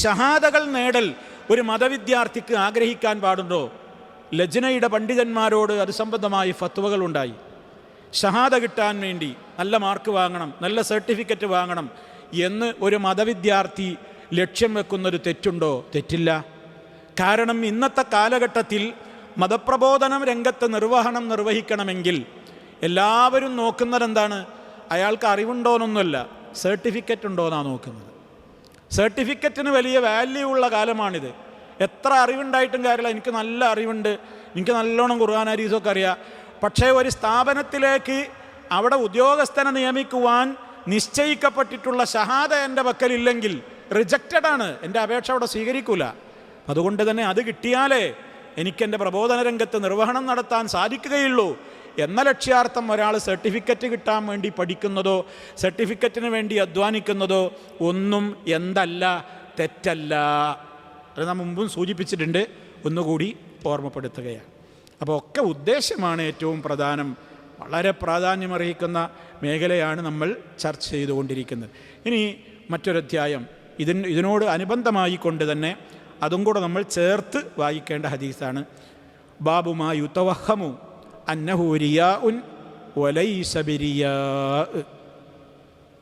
ഷഹാദകൾ നേടൽ ഒരു മതവിദ്യാർത്ഥിക്ക് ആഗ്രഹിക്കാൻ പാടുണ്ടോ? ലജ്നയുടെ പണ്ഡിതന്മാരോട് അത് സംബന്ധമായി ഫത്വകളുണ്ടായി. ഷഹാദ കിട്ടാൻ വേണ്ടി നല്ല മാർക്ക് വാങ്ങണം, നല്ല സർട്ടിഫിക്കറ്റ് വാങ്ങണം എന്ന് ഒരു മതവിദ്യാർത്ഥി ലക്ഷ്യം വെക്കുന്നൊരു തെറ്റുണ്ടോ? തെറ്റില്ല. കാരണം ഇന്നത്തെ കാലഘട്ടത്തിൽ മതപ്രബോധനം രംഗത്ത് നിർവഹിക്കണമെങ്കിൽ എല്ലാവരും നോക്കുന്നത് എന്താണ്? അയാൾക്ക് അറിവുണ്ടോയെന്നൊന്നുമല്ല, സർട്ടിഫിക്കറ്റ് ഉണ്ടോയെന്നാണ് നോക്കുന്നത്. സർട്ടിഫിക്കറ്റിന് വലിയ വാല്യൂ ഉള്ള കാലമാണിത്. എത്ര അറിവുണ്ടായിട്ടും കാര്യമില്ല. എനിക്ക് നല്ല അറിവുണ്ട്, എനിക്ക് നല്ലോണം ഖുർആൻ ഹദീസൊക്കെ അറിയാം. പക്ഷേ ഒരു സ്ഥാപനത്തിലേക്ക് അവിടെ ഉദ്യോഗസ്ഥനെ നിയമിക്കുവാൻ നിശ്ചയിക്കപ്പെട്ടിട്ടുള്ള ഷഹാദ എൻ്റെ പക്കലില്ലെങ്കിൽ റിജക്റ്റഡാണ്, എൻ്റെ അപേക്ഷ അവിടെ സ്വീകരിക്കൂല. അതുകൊണ്ട് തന്നെ അത് കിട്ടിയാലേ എനിക്കെൻ്റെ പ്രബോധന രംഗത്ത് നിർവഹണം നടത്താൻ സാധിക്കുകയുള്ളൂ എന്ന ലക്ഷ്യാർത്ഥം ഒരാൾ സർട്ടിഫിക്കറ്റ് കിട്ടാൻ വേണ്ടി പഠിക്കുന്നതോ സർട്ടിഫിക്കറ്റിന് വേണ്ടി അധ്വാനിക്കുന്നതോ ഒന്നും എന്തല്ല, തെറ്റല്ല. അത് നാം മുമ്പും സൂചിപ്പിച്ചിട്ടുണ്ട്, ഒന്നുകൂടി ഓർമ്മപ്പെടുത്തുകയാണ്. അപ്പോൾ ഒക്കെ ഉദ്ദേശമാണ് ഏറ്റവും പ്രധാനം. വളരെ പ്രാധാന്യമർഹിക്കുന്ന മേഖലയാണ് നമ്മൾ ചർച്ച ചെയ്തുകൊണ്ടിരിക്കുന്നത്. ഇനി മറ്റൊരധ്യായം ഇതിനോട് അനുബന്ധമായി കൊണ്ട് തന്നെ അതും കൂടെ നമ്മൾ ചേർത്ത് വായിക്കേണ്ട ഹദീസാണ്. ബാബു മാ യുതവഹമു അന്നഹു റിയാഉൻ വലൈസ ബിരിയാ.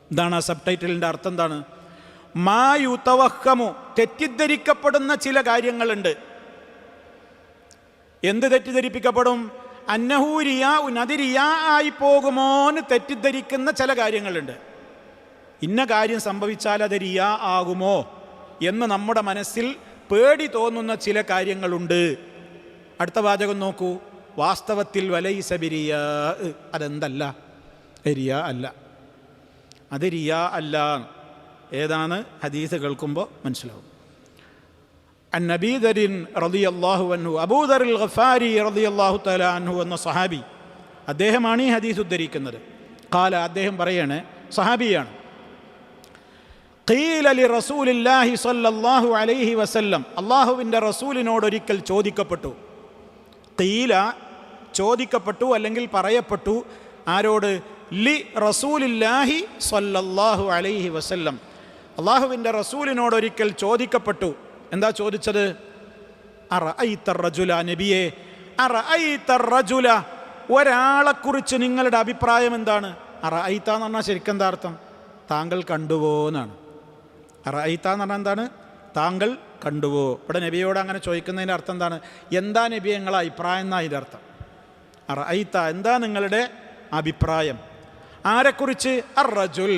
എന്താണ് ആ സബ് ടൈറ്റിലിൻ്റെ അർത്ഥം? എന്താണ്? മാ യുതവഹമു, തെറ്റിദ്ധരിക്കപ്പെടുന്ന ചില കാര്യങ്ങളുണ്ട്. എന്ത് തെറ്റിദ്ധരിപ്പിക്കപ്പെടും? അന്നഹു റിയാഉൻ, അത് റിയാ ആയി പോകുമോന്ന് തെറ്റിദ്ധരിക്കുന്ന ചില കാര്യങ്ങളുണ്ട്. ഇന്ന കാര്യം സംഭവിച്ചാൽ അത് റിയാ ആകുമോ എന്ന് നമ്മുടെ മനസ്സിൽ പേടി തോന്നുന്ന ചില കാര്യങ്ങളുണ്ട്. അടുത്ത വാചകം നോക്കൂ. വാസ്തവത്തിൽ വലൈസ ബിരിയാ, അതെന്തല്ല, റിയാ അല്ല, അത് റിയാ അല്ല. ഏതാണ്? ഹദീസ് കേൾക്കുമ്പോൾ മനസ്സിലാവും. അൻ അബീ ദറിൻ റളിയല്ലാഹു അൻഹു, അബൂദറിൽ ഗഫാരി റളിയല്ലാഹു തആല അൻഹു എന്ന സഹാബി, അദ്ദേഹമാണ് ഈ ഹദീസ് ഉദ്ധരിക്കുന്നത്. ഖാല, അദ്ദേഹം പറയാണ്, സഹാബിയാണ്. ഖീല ലി റസൂലില്ലാഹി സ്വല്ലല്ലാഹു അലൈഹി വസല്ലം, അല്ലാഹുവിൻ്റെ റസൂലിനോട് ഒരിക്കൽ ചോദിക്കപ്പെട്ടു. ഖീല, ചോദിക്കപ്പെട്ടു അല്ലെങ്കിൽ പറയപ്പെട്ടു. ആരോട്? ലി റസൂലില്ലാഹി സ്വല്ലല്ലാഹു അലൈഹി വസല്ലം. അള്ളാഹുവിൻ്റെ റസൂലിനോട് ഒരിക്കൽ ചോദിക്കപ്പെട്ടു. എന്താ ചോദിച്ചത്? അറഅയ്ത റജുല, നബിയെ അറഅയ്ത റജുല, ഒരാളെക്കുറിച്ച് നിങ്ങളുടെ അഭിപ്രായം എന്താണ്? അറഅയ്ത എന്ന് പറഞ്ഞാൽ ശരിക്കും എന്താ അർത്ഥം? താങ്കൾ കണ്ടുവോ എന്നാണ്. അറഅയ്ത എന്ന് പറഞ്ഞാൽ എന്താണ്? താങ്കൾ കണ്ടുവോ. ഇവിടെ നബിയോട് അങ്ങനെ ചോദിക്കുന്നതിൻ്റെ അർത്ഥം എന്താണ്? എന്താ നബിയെ നിങ്ങളെ അഭിപ്രായം എന്നാണ് ഇതിൻ്റെ അർത്ഥം. അറഅയ്ത, എന്താ നിങ്ങളുടെ അഭിപ്രായം? ആരെക്കുറിച്ച്? അർ റജുൽ,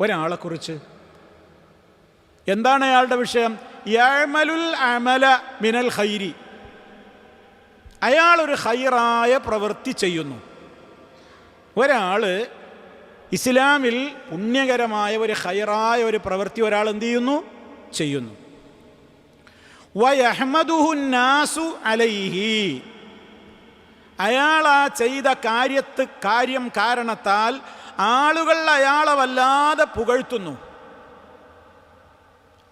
ഒരാളെക്കുറിച്ച്. എന്താണ് അയാളുടെ വിഷയം? യഅമലുൽ അമല മിനൽ ഖൈരി, അയാളൊരു ഖൈറായ പ്രവൃത്തി ചെയ്യുന്നു. ഒരാൾ ഇസ്ലാമിൽ പുണ്യകരമായ ഒരു ഖൈറായ ഒരു പ്രവൃത്തി ഒരാൾ എന്ത് ചെയ്യുന്നു. വയഹ്മദുഹു നാസു അലൈഹി, അയാൾ ആ ചെയ്ത കാര്യം കാരണത്താൽ ആളുകൾ അയാളെ വല്ലാതെ പുകഴ്ത്തുന്നു,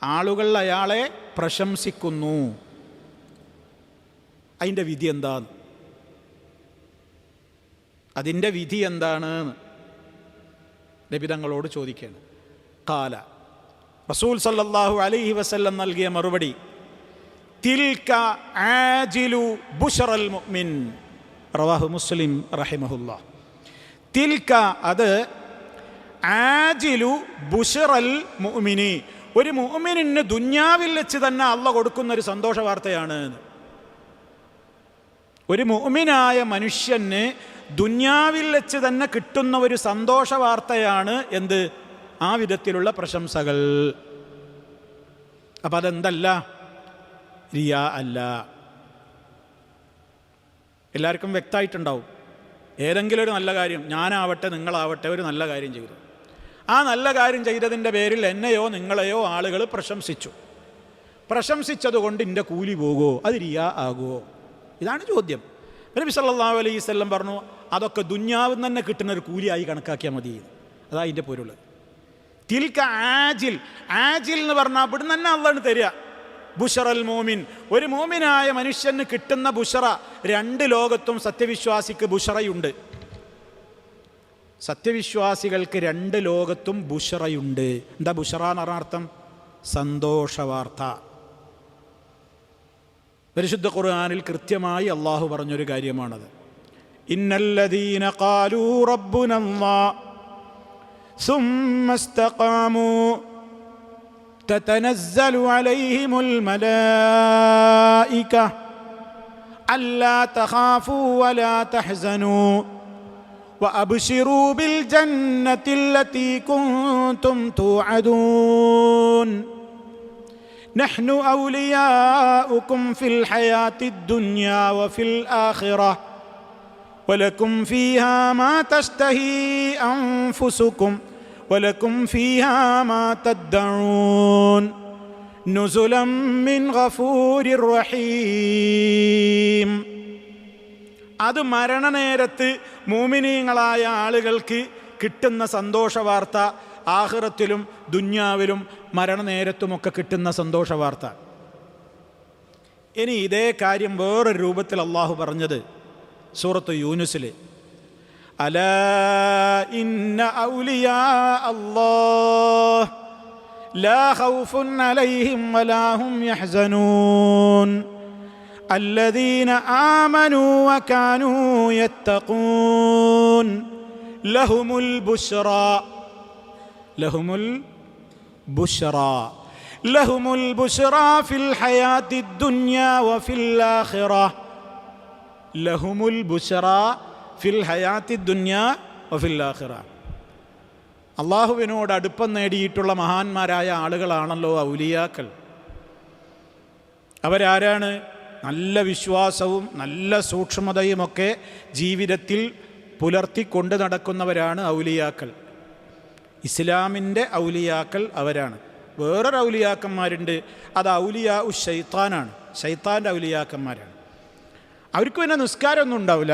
ആളുകൾ അയാളെ പ്രശംസിക്കുന്നു. അതിൻ്റെ വിധി എന്താണ്? അതിൻ്റെ വിധി എന്താണ് നബി തങ്ങളോട് ചോദിക്കുകയാണ്. ഖാല, റസൂൽ സല്ലല്ലാഹു അലൈഹി വസല്ലം നൽകിയ മറുപടി, തിൽക ആജിലു ബുശ്റൽ മുഅ്മിൻ, റവാഹു മുസ്ലിം റഹിമഹുല്ലാഹ്. തിൽക, അത് ആജിലു ബുശ്റൽ മുഅ്മിനി, ഒരു മുഅ്മിനിന് ദുന്യാവിൽ വെച്ച് തന്നെ അള്ളാഹ് കൊടുക്കുന്നൊരു സന്തോഷ വാർത്തയാണ്. ഒരു മുഅ്മിനായ മനുഷ്യന് ദുന്യാവിൽ വെച്ച് തന്നെ കിട്ടുന്ന ഒരു സന്തോഷ വാർത്തയാണ് എന്ത്? ആ വിധത്തിലുള്ള പ്രശംസകൾ. അപ്പം അതെന്തല്ല? റിയാ അല്ല. എല്ലാവർക്കും വ്യക്തമായിട്ടുണ്ടാവും. ഏതെങ്കിലും ഒരു നല്ല കാര്യം, ഞാനാവട്ടെ നിങ്ങളാവട്ടെ, ഒരു നല്ല കാര്യം ചെയ്തു. ആ നല്ല കാര്യം ചെയ്തതിൻ്റെ പേരിൽ എന്നെയോ നിങ്ങളെയോ ആളുകൾ പ്രശംസിച്ചതുകൊണ്ട് എൻ്റെ കൂലി പോകുമോ? അത് റിയാ ആകുമോ? ഇതാണ് ചോദ്യം. നബി സല്ലല്ലാഹു അലൈഹി വസല്ലം പറഞ്ഞു, അതൊക്കെ ദുന്യാവിൽ നിന്ന് തന്നെ കിട്ടുന്ന ഒരു കൂലിയായി കണക്കാക്കിയാൽ മതി. അതാ അതിൻ്റെ പൊരുൾ. തിൽക ആജിൽ, ആജിൽ എന്ന് പറഞ്ഞാൽ ഇവിടുന്ന് തന്നെ അള്ളാഹ് തരിക. ബുശ്റൽ മോമിൻ, ഒരു മോമിനായ മനുഷ്യന് കിട്ടുന്ന ബുശ്റ, രണ്ട് ലോകത്തും സത്യവിശ്വാസിക്ക് ബുശ്റയുണ്ട്. സത്യവിശ്വാസികൾക്ക് രണ്ട് ലോകത്തും ബുശ്റയുണ്ട്. എന്താ ബുശ്റ എന്ന് പറഞ്ഞ അർത്ഥം? സന്തോഷവാർത്ത. പരിശുദ്ധ ഖുർആനിൽ കൃത്യമായി അള്ളാഹു പറഞ്ഞൊരു കാര്യമാണത്. ഇന്നല്ലദീന ഖാലൂ റബ്ബുനല്ലാഹ് സുമ്മ ഇസ്തഖാമൂ തതനസ്സലു അലൈഹിമുൽ മലായിക അല്ലാ തഖാഫൂ വലാ തഹ്സനൂ വഅബ്ശിറൂ ബിൽ ജന്നത്തില്ലതീ കുൻതും തുഅദൂൻ نحن أولياؤكم في الحياة الدنيا وفي الآخرة ولكم فيها ما تشتهي أنفسكم ولكم فيها ما تدعون نزلا من غفور رحيم. അത് മരണനേരത്ത് മുഅ്മിനീങ്ങളായ ആളുകൾക്ക് കിട്ടുന്ന സന്തോഷ വാർത്ത, ആഖിറത്തിലും ദുന്യാവിലും മരണനേരത്തുമൊക്കെ കിട്ടുന്ന സന്തോഷ വാർത്ത. ഇനി ഇതേ കാര്യം വേറൊരു രൂപത്തിൽ അള്ളാഹു പറഞ്ഞത് സൂറത്ത് യൂനുസിൽ, അലാ ഇന്ന ഔലിയാ അല്ലാഹ് ലാ ഖൗഫുൻ അലൈഹിം വലാ ഹും യഹ്സനൂൻ അല്ലദീന ആമനൂ വകാനൂ യത്തഖൂൻ ലഹുമുൽ ബുശ്റാ ലഹുമുൽ ബുശ്റാ ലഹുമുൽ ബുശ്റാ ഫിൽ ഹയാത്തിദ് ദുനിയാ വഫിൽ ആഖിറ ലഹുമുൽ ബുശ്റാ ഫിൽ ഹയാത്തിദ് ദുനിയാ വഫിൽ ആഖിറ. അള്ളാഹുവിനോട് അടുപ്പം നേടിയിട്ടുള്ള മഹാന്മാരായ ആളുകളാണല്ലോ ഔലിയാക്കൾ. അവരാരാണ്? നല്ല വിശ്വാസവും നല്ല സൂക്ഷ്മതയുമൊക്കെ ജീവിതത്തിൽ പുലർത്തിക്കൊണ്ട് നടക്കുന്നവരാണ് ഔലിയാക്കൾ. ഇസ്ലാമിൻ്റെ ഔലിയാക്കൾ അവരാണ്. വേറൊരു ഔലിയാക്കന്മാരുണ്ട്, അത് ഔലിയാ ഉ ശൈത്താനാണ്, ശൈത്താൻ്റെ ഔലിയാക്കന്മാരാണ്. അവർക്ക് പിന്നെ നിസ്കാരമൊന്നും ഉണ്ടാവില്ല,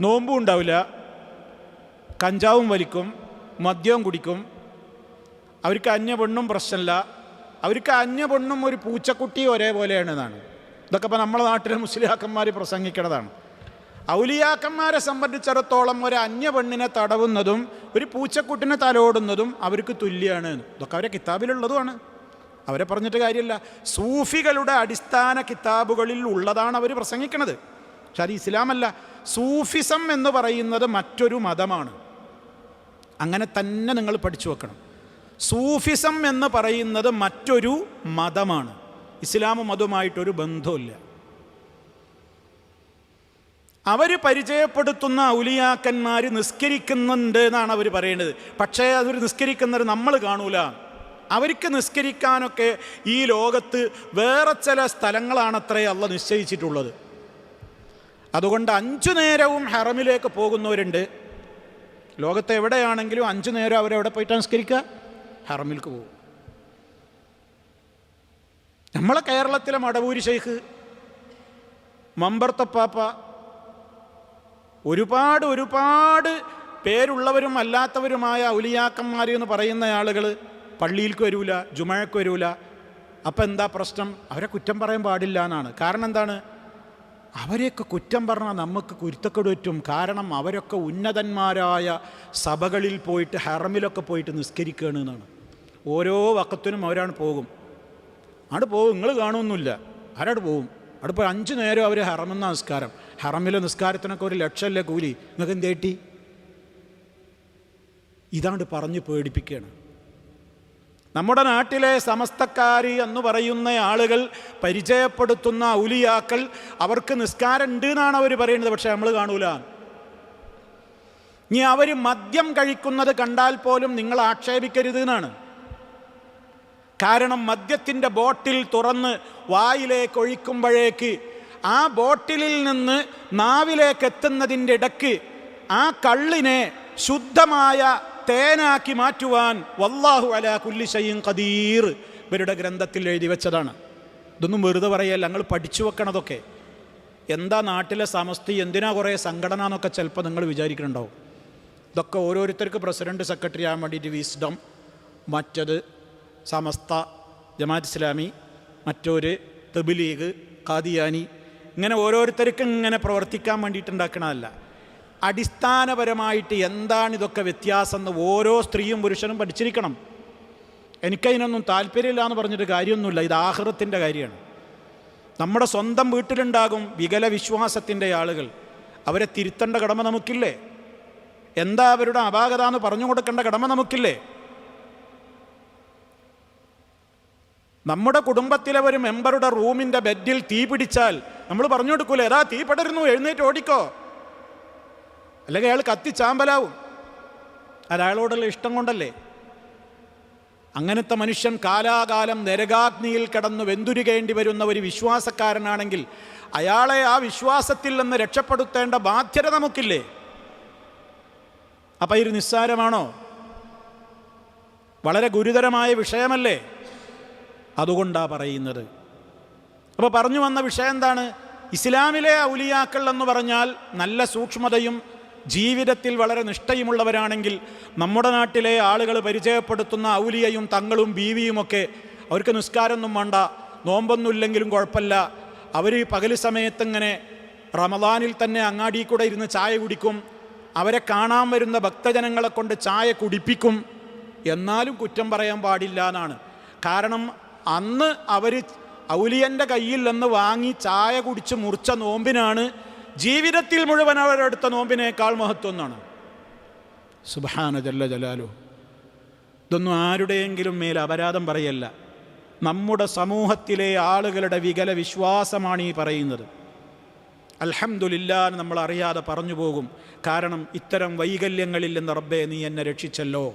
നോമ്പും ഉണ്ടാവില്ല, കഞ്ചാവും വലിക്കും, മദ്യവും കുടിക്കും. അവർക്ക് അന്യ പെണ്ണും പ്രശ്നമില്ല. അവർക്ക് അന്യ പെണ്ണും ഒരു പൂച്ചക്കുട്ടിയും ഒരേപോലെയാണ് എന്നാണ്. ഇതൊക്കെ ഇപ്പോൾ നമ്മളെ നാട്ടിലെ മുസ്ലിയാക്കന്മാർ പ്രസംഗിക്കണതാണ്. ഔലിയാക്കന്മാരെ സംബന്ധിച്ചിടത്തോളം ഒരു അന്യ പെണ്ണിനെ തടവുന്നതും ഒരു പൂച്ചക്കുട്ടിനെ തലോടുന്നതും അവർക്ക് തുല്യമാണ്. ഇതൊക്കെ അവരെ കിതാബിലുള്ളതുമാണ്, അവരെ പറഞ്ഞിട്ട് കാര്യമില്ല. സൂഫികളുടെ അടിസ്ഥാന കിതാബുകളിൽ ഉള്ളതാണ് അവർ പ്രസംഗിക്കുന്നത്. പക്ഷെ അത് ഇസ്ലാമല്ല. സൂഫിസം എന്ന് പറയുന്നത് മറ്റൊരു മതമാണ്. അങ്ങനെ തന്നെ നിങ്ങൾ പഠിച്ചു വെക്കണം. സൂഫിസം എന്ന് പറയുന്നത് മറ്റൊരു മതമാണ്. ഇസ്ലാമും അതുമായിട്ടൊരു ബന്ധമില്ല. അവർ പരിചയപ്പെടുത്തുന്ന ഔലിയാക്കന്മാർ നിസ്കരിക്കുന്നുണ്ട് എന്നാണ് അവർ പറയുന്നത്. പക്ഷേ അവർ നിസ്കരിക്കുന്നത് നമ്മൾ കാണൂല. അവർക്ക് നിസ്കരിക്കാനൊക്കെ ഈ ലോകത്ത് വേറെ ചില സ്ഥലങ്ങളാണത്രേ അള്ളാഹ് നിശ്ചയിച്ചിട്ടുള്ളത്. അതുകൊണ്ട് 5 നേരവും ഹറമിലേക്ക് പോകുന്നവരുണ്ട്. ലോകത്ത് എവിടെയാണെങ്കിലും 5 നേരം അവരെവിടെ പോയിട്ട് നിസ്കരിക്കുക? ഹറമിലേക്ക് പോകും. നമ്മളെ കേരളത്തിലെ മടവൂരി ശൈഖ്, മമ്പർത്തപ്പാപ്പ, ഒരുപാട് പേരുള്ളവരും അല്ലാത്തവരുമായ ഔലിയാക്കന്മാർ എന്ന് പറയുന്ന ആളുകൾ പള്ളിയിലേക്ക് വരൂല, ജുമഅക്ക് വരൂല. അപ്പം എന്താ പ്രശ്നം? അവരെ കുറ്റം പറയാൻ പാടില്ല എന്നാണ്. കാരണം എന്താണ്? അവരെയൊക്കെ കുറ്റം പറഞ്ഞാൽ നമുക്ക് കുരുത്തക്കേട് പറ്റും. കാരണം അവരൊക്കെ ഉന്നതന്മാരായ സഭകളിൽ പോയിട്ട് ഹറമിലൊക്കെ പോയിട്ട് നിസ്കരിക്കുകയാണ് എന്നാണ്. ഓരോ വക്കത്തിനും അവരാണ് പോകും. അവിടെ പോകും, നിങ്ങൾ കാണുമൊന്നുമില്ല, ആരാട് പോകും. അവിടെ പോയി 5 നേരം അവർ ഹറമെന്ന നിസ്കാരം. ഹറമിലെ നിസ്കാരത്തിനൊക്കെ 1 ലക്ഷമല്ലേ കൂലി. നിങ്ങൾക്ക് എന്തേട്ടി? ഇതാണ്ട് പറഞ്ഞ് പേടിപ്പിക്കുകയാണ്. നമ്മുടെ നാട്ടിലെ സമസ്തക്കാരി എന്ന് പറയുന്ന ആളുകൾ പരിചയപ്പെടുത്തുന്ന ഔലിയാക്കൾ അവർക്ക് നിസ്കാരം ഉണ്ട് എന്നാണ് അവർ പറയുന്നത്. പക്ഷെ നമ്മൾ കാണൂല. ഇനി അവർ മദ്യം കഴിക്കുന്നത് കണ്ടാൽ പോലും നിങ്ങൾ ആക്ഷേപിക്കരുത് എന്നാണ്. കാരണം മദ്യത്തിൻ്റെ ബോട്ടിൽ തുറന്ന് വായിലേക്ക് ഒഴിക്കുമ്പോഴേക്ക് ആ ബോട്ടിലിൽ നിന്ന് നാവിലേക്ക് എത്തുന്നതിൻ്റെ ഇടയ്ക്ക് ആ കള്ളിനെ ശുദ്ധമായ തേനാക്കി മാറ്റുവാൻ വല്ലാഹു അലാ കുല്ലി ഷൈഇൻ ഖദീർ ഇവരുടെ ഗ്രന്ഥത്തിൽ എഴുതി വെച്ചതാണ്. ഇതൊന്നും വെറുതെ പറയല്ല, ഞങ്ങൾ പഠിച്ചു വെക്കണതൊക്കെ. എന്താ നാട്ടിലെ സമസ്തി, എന്തിനാ കുറേ സംഘടന എന്നൊക്കെ ചിലപ്പോൾ നിങ്ങൾ വിചാരിക്കുന്നുണ്ടാവും. ഇതൊക്കെ ഓരോരുത്തർക്ക് പ്രസിഡന്റ് സെക്രട്ടറി ആകാൻ വേണ്ടിയിട്ട് വിസ്ഡം, മറ്റത് സമസ്ത, ജമാഅത്ത് ഇസ്ലാമി, മറ്റൊരു തബ്ലീഗ്, ഖാദിയാനി, ഇങ്ങനെ ഓരോരുത്തർക്കും ഇങ്ങനെ പ്രവർത്തിക്കാൻ വേണ്ടിയിട്ടുണ്ടാക്കണതല്ല. അടിസ്ഥാനപരമായിട്ട് എന്താണിതൊക്കെ വ്യത്യാസം എന്ന് ഓരോ സ്ത്രീയും പുരുഷനും പഠിച്ചിരിക്കണം. എനിക്കതിനൊന്നും താല്പര്യമില്ല എന്ന് പറഞ്ഞിട്ട് കാര്യമൊന്നുമില്ല. ഇത് ആഖിറത്തിൻ്റെ കാര്യമാണ്. നമ്മുടെ സ്വന്തം വീട്ടിലുണ്ടാകും വികല വിശ്വാസത്തിൻ്റെ ആളുകൾ. അവരെ തിരുത്തേണ്ട കടമ നമുക്കില്ലേ? എന്താ അവരുടെ അപാകത എന്ന് പറഞ്ഞു കൊടുക്കേണ്ട കടമ നമുക്കില്ലേ? നമ്മുടെ കുടുംബത്തിലെ ഒരു മെമ്പറുടെ റൂമിൻ്റെ ബെഡിൽ തീ പിടിച്ചാൽ നമ്മൾ പറഞ്ഞു കൊടുക്കൂലേ, ഏതാ തീ പടരുന്നു, എഴുന്നേറ്റ് ഓടിക്കോ? അല്ലെങ്കിൽ അയാൾ കത്തിച്ചാമ്പലാവും. അയാളോടുള്ള ഇഷ്ടം കൊണ്ടല്ലേ? അങ്ങനത്തെ മനുഷ്യൻ കാലാകാലം നരകാഗ്നിയിൽ കിടന്ന് വെന്തുരുകേണ്ടി വരുന്ന ഒരു വിശ്വാസക്കാരനാണെങ്കിൽ അയാളെ ആ വിശ്വാസത്തിൽ നിന്ന് രക്ഷപ്പെടുത്തേണ്ട ബാധ്യത നമുക്കില്ലേ? അപ്പം ഇത് നിസ്സാരമാണോ? വളരെ ഗുരുതരമായ വിഷയമല്ലേ? അതുകൊണ്ടാണ് പറയുന്നത്. അപ്പോൾ പറഞ്ഞു വന്ന വിഷയം എന്താണ്? ഇസ്ലാമിലെ ഔലിയാക്കൾ എന്ന് പറഞ്ഞാൽ നല്ല സൂക്ഷ്മതയും ജീവിതത്തിൽ വളരെ നിഷ്ഠയുമുള്ളവരാണെങ്കിൽ നമ്മുടെ നാട്ടിലെ ആളുകൾ പരിചയപ്പെടുത്തുന്ന ഔലിയയും തങ്ങളും ബീവിയുമൊക്കെ അവർക്ക് നിസ്കാരമൊന്നും വേണ്ട, നോമ്പൊന്നുമില്ലെങ്കിലും കുഴപ്പമില്ല. അവർ പകൽ സമയത്തിങ്ങനെ റമദാനിൽ തന്നെ അങ്ങാടി കൂടെ ഇരുന്ന് ചായ കുടിക്കും. അവരെ കാണാൻ വരുന്ന ഭക്തജനങ്ങളെ കൊണ്ട് ചായ കുടിപ്പിക്കും. എന്നാലും കുറ്റം പറയാൻ പാടില്ല എന്നാണ്. കാരണം അന്ന് അവർ ഔലിയൻ്റെ കയ്യിൽ നിന്ന് വാങ്ങി ചായ കുടിച്ച് മുറിച്ച നോമ്പിനാണ് ജീവിതത്തിൽ മുഴുവൻ അവരെടുത്ത നോമ്പിനേക്കാൾ മഹത്വം എന്നാണ്. സുബ്ഹാന ജല്ല ജലാലു. ഇതൊന്നും ആരുടെയെങ്കിലും മേൽ അപരാധം പറയല്ല. നമ്മുടെ സമൂഹത്തിലെ ആളുകളുടെ വികല വിശ്വാസമാണ് ഈ പറയുന്നത്. അൽഹംദുലില്ലാഹ് നമ്മൾ അറിയാതെ പറഞ്ഞു പോകും. കാരണം ഇത്തരം വൈകല്യങ്ങളിൽ നിന്ന് റബ്ബേ നീ എന്നെ രക്ഷിച്ചല്ലോ.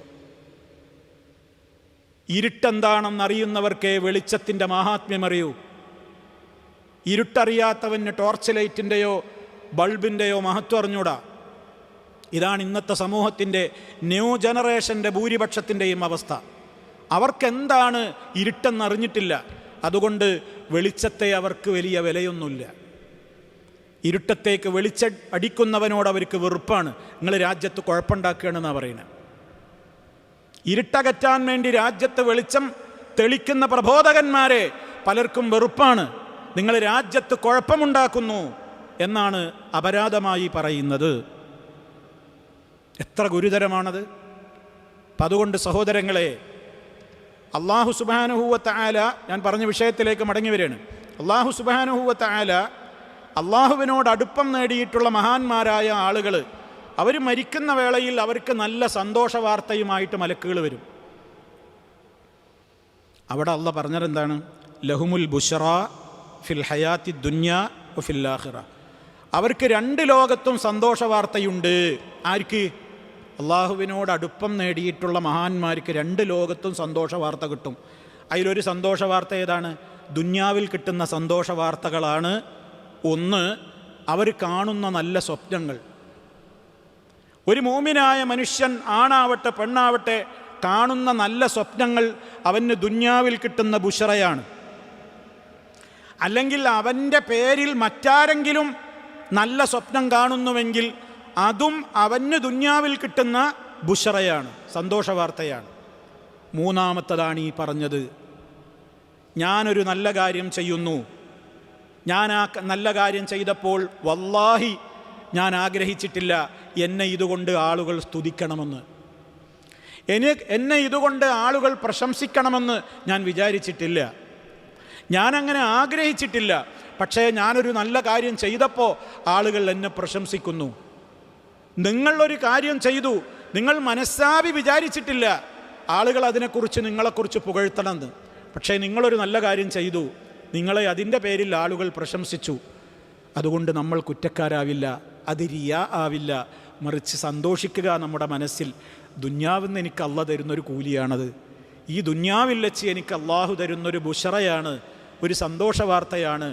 ഇരുട്ടെന്താണെന്നറിയുന്നവർക്കേ വെളിച്ചത്തിൻ്റെ മാഹാത്മ്യം അറിയൂ. ഇരുട്ടറിയാത്തവന് ടോർച്ച് ലൈറ്റിൻ്റെയോ ബൾബിൻ്റെയോ മഹത്വം അറിഞ്ഞൂടാ. ഇതാണ് ഇന്നത്തെ സമൂഹത്തിൻ്റെ ന്യൂ ജനറേഷൻ്റെ ഭൂരിപക്ഷത്തിൻ്റെയും അവസ്ഥ. അവർക്കെന്താണ് ഇരുട്ടെന്നറിഞ്ഞിട്ടില്ല. അതുകൊണ്ട് വെളിച്ചത്തെ അവർക്ക് വലിയ വിലയൊന്നുമില്ല. ഇരുട്ടത്തേക്ക് അടിക്കുന്നവനോട് അവർക്ക് വെറുപ്പാണ്. നിങ്ങൾ രാജ്യത്ത് കുഴപ്പമുണ്ടാക്കുകയാണെന്നാണ് പറയുന്നത്. ഇരുട്ടകറ്റാൻ വേണ്ടി രാജ്യത്ത് വെളിച്ചം തെളിക്കുന്ന പ്രബോധകന്മാരെ പലർക്കും വെറുപ്പാണ്. നിങ്ങൾ രാജ്യത്ത് കുഴപ്പമുണ്ടാക്കുന്നു, എന്നാണ് അപരാധമായി പറയുന്നത്. എത്ര ഗുരുതരമാണത്! അപ്പം അതുകൊണ്ട് സഹോദരങ്ങളെ, അല്ലാഹു സുബ്ഹാനഹു വ തആല, ഞാൻ പറഞ്ഞ വിഷയത്തിലേക്ക് മടങ്ങി വരികയാണ്. അല്ലാഹു സുബ്ഹാനഹു വ തആല അള്ളാഹുവിനോട് അടുപ്പം നേടിയിട്ടുള്ള മഹാന്മാരായ ആളുകൾ, അവർ മരിക്കുന്ന വേളയിൽ അവർക്ക് നല്ല സന്തോഷ വാർത്തയുമായിട്ട് മലക്കുകൾ വരും. അവിടെ അള്ളാഹ് പറഞ്ഞതെന്താണ്? ലഹുമുൽ ബുശ്റ ഫിൽ ഹയാത്തി ദുന്യ ഫിൽ ആഖിറ. അവർക്ക് രണ്ട് ലോകത്തും സന്തോഷ വാർത്തയുണ്ട്. ആർക്ക്? അള്ളാഹുവിനോട് അടുപ്പം നേടിയിട്ടുള്ള മഹാന്മാർക്ക് രണ്ട് ലോകത്തും സന്തോഷ വാർത്ത കിട്ടും. അതിലൊരു സന്തോഷ വാർത്ത ഏതാണ്? ദുന്യാവിൽ കിട്ടുന്ന സന്തോഷ വാർത്തകളാണ്. ഒന്ന്, അവർ കാണുന്ന നല്ല സ്വപ്നങ്ങൾ. ഒരു മോമിനായ മനുഷ്യൻ, ആണാവട്ടെ പെണ്ണാവട്ടെ, കാണുന്ന നല്ല സ്വപ്നങ്ങൾ അവന് ദുന്യാവിൽ കിട്ടുന്ന ബുശ്റയാണ്. അല്ലെങ്കിൽ അവൻ്റെ പേരിൽ മറ്റാരെങ്കിലും നല്ല സ്വപ്നം കാണുന്നുവെങ്കിൽ അതും അവന് ദുന്യാവിൽ കിട്ടുന്ന ബുശ്റയാണ്, സന്തോഷ വാർത്തയാണ്. മൂന്നാമത്തതാണ് ഈ പറഞ്ഞത്, ഞാനൊരു നല്ല കാര്യം ചെയ്യുന്നു, ഞാൻ ആ നല്ല കാര്യം ചെയ്തപ്പോൾ വല്ലാഹി ഞാൻ ആഗ്രഹിച്ചിട്ടില്ല എന്നെ ഇതുകൊണ്ട് ആളുകൾ സ്തുതിക്കണമെന്ന്, എന്നെ ഇതുകൊണ്ട് ആളുകൾ പ്രശംസിക്കണമെന്ന് ഞാൻ വിചാരിച്ചിട്ടില്ല, ഞാനങ്ങനെ ആഗ്രഹിച്ചിട്ടില്ല. പക്ഷേ ഞാനൊരു നല്ല കാര്യം ചെയ്തപ്പോൾ ആളുകൾ എന്നെ പ്രശംസിക്കുന്നു. നിങ്ങളൊരു കാര്യം ചെയ്തു, നിങ്ങൾ മനസ്സാവി വിചാരിച്ചിട്ടില്ല ആളുകൾ അതിനെക്കുറിച്ച് നിങ്ങളെക്കുറിച്ച് പുകഴ്ത്തണമെന്ന്. പക്ഷേ നിങ്ങളൊരു നല്ല കാര്യം ചെയ്തു, നിങ്ങളെ അതിൻ്റെ പേരിൽ ആളുകൾ പ്രശംസിച്ചു. അതുകൊണ്ട് നമ്മൾ കുറ്റക്കാരാവില്ല, അത് റിയാ ആവില്ല. മറിച്ച് സന്തോഷിക്കുക നമ്മുടെ മനസ്സിൽ. ദുന്യാവിന്ന് എനിക്ക് അള്ളാഹ് തരുന്നൊരു കൂലിയാണത്. ഈ ദുന്യാവിൽ വെച്ച് എനിക്ക് അള്ളാഹു തരുന്നൊരു ബുശ്റയാണ്, ഒരു സന്തോഷ വാർത്തയാണ്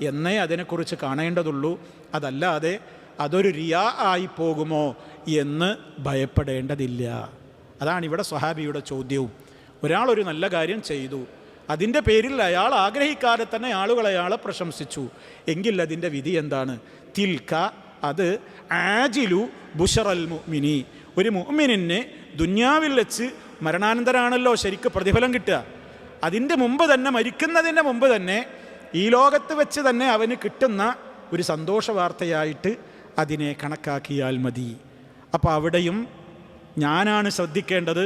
എന്നേ അതിനെക്കുറിച്ച് കാണേണ്ടതുള്ളൂ. അതല്ലാതെ അതൊരു റിയാ ആയി പോകുമോ എന്ന് ഭയപ്പെടേണ്ടതില്ല. അതാണ് ഇവിടെ സ്വഹാബിയുടെ ചോദ്യവും. ഒരാളൊരു നല്ല കാര്യം ചെയ്തു, അതിൻ്റെ പേരിൽ അയാൾ ആഗ്രഹിക്കാതെ തന്നെ ആളുകൾ അയാളെ പ്രശംസിച്ചു എങ്കിൽ അതിൻ്റെ വിധി എന്താണ്? തിൽക്ക, അത് ആജിലു ബുശ്റൽ മുഅ്മിനി. ഒരു മുഅ്മിനിന് ദുന്യാവിൽ വെച്ച്, മരണാനന്തരാണല്ലോ ശരിക്ക് പ്രതിഫലം കിട്ടുക, അതിൻ്റെ മുമ്പ് തന്നെ, മരിക്കുന്നതിൻ്റെ മുമ്പ് തന്നെ ഈ ലോകത്ത് വെച്ച് തന്നെ അവന് കിട്ടുന്ന ഒരു സന്തോഷ വാർത്തയായിട്ട് അതിനെ കണക്കാക്കിയാൽ മതി. അപ്പോൾ അവിടെയും ഞാനാണ് ശ്രദ്ധിക്കേണ്ടത്,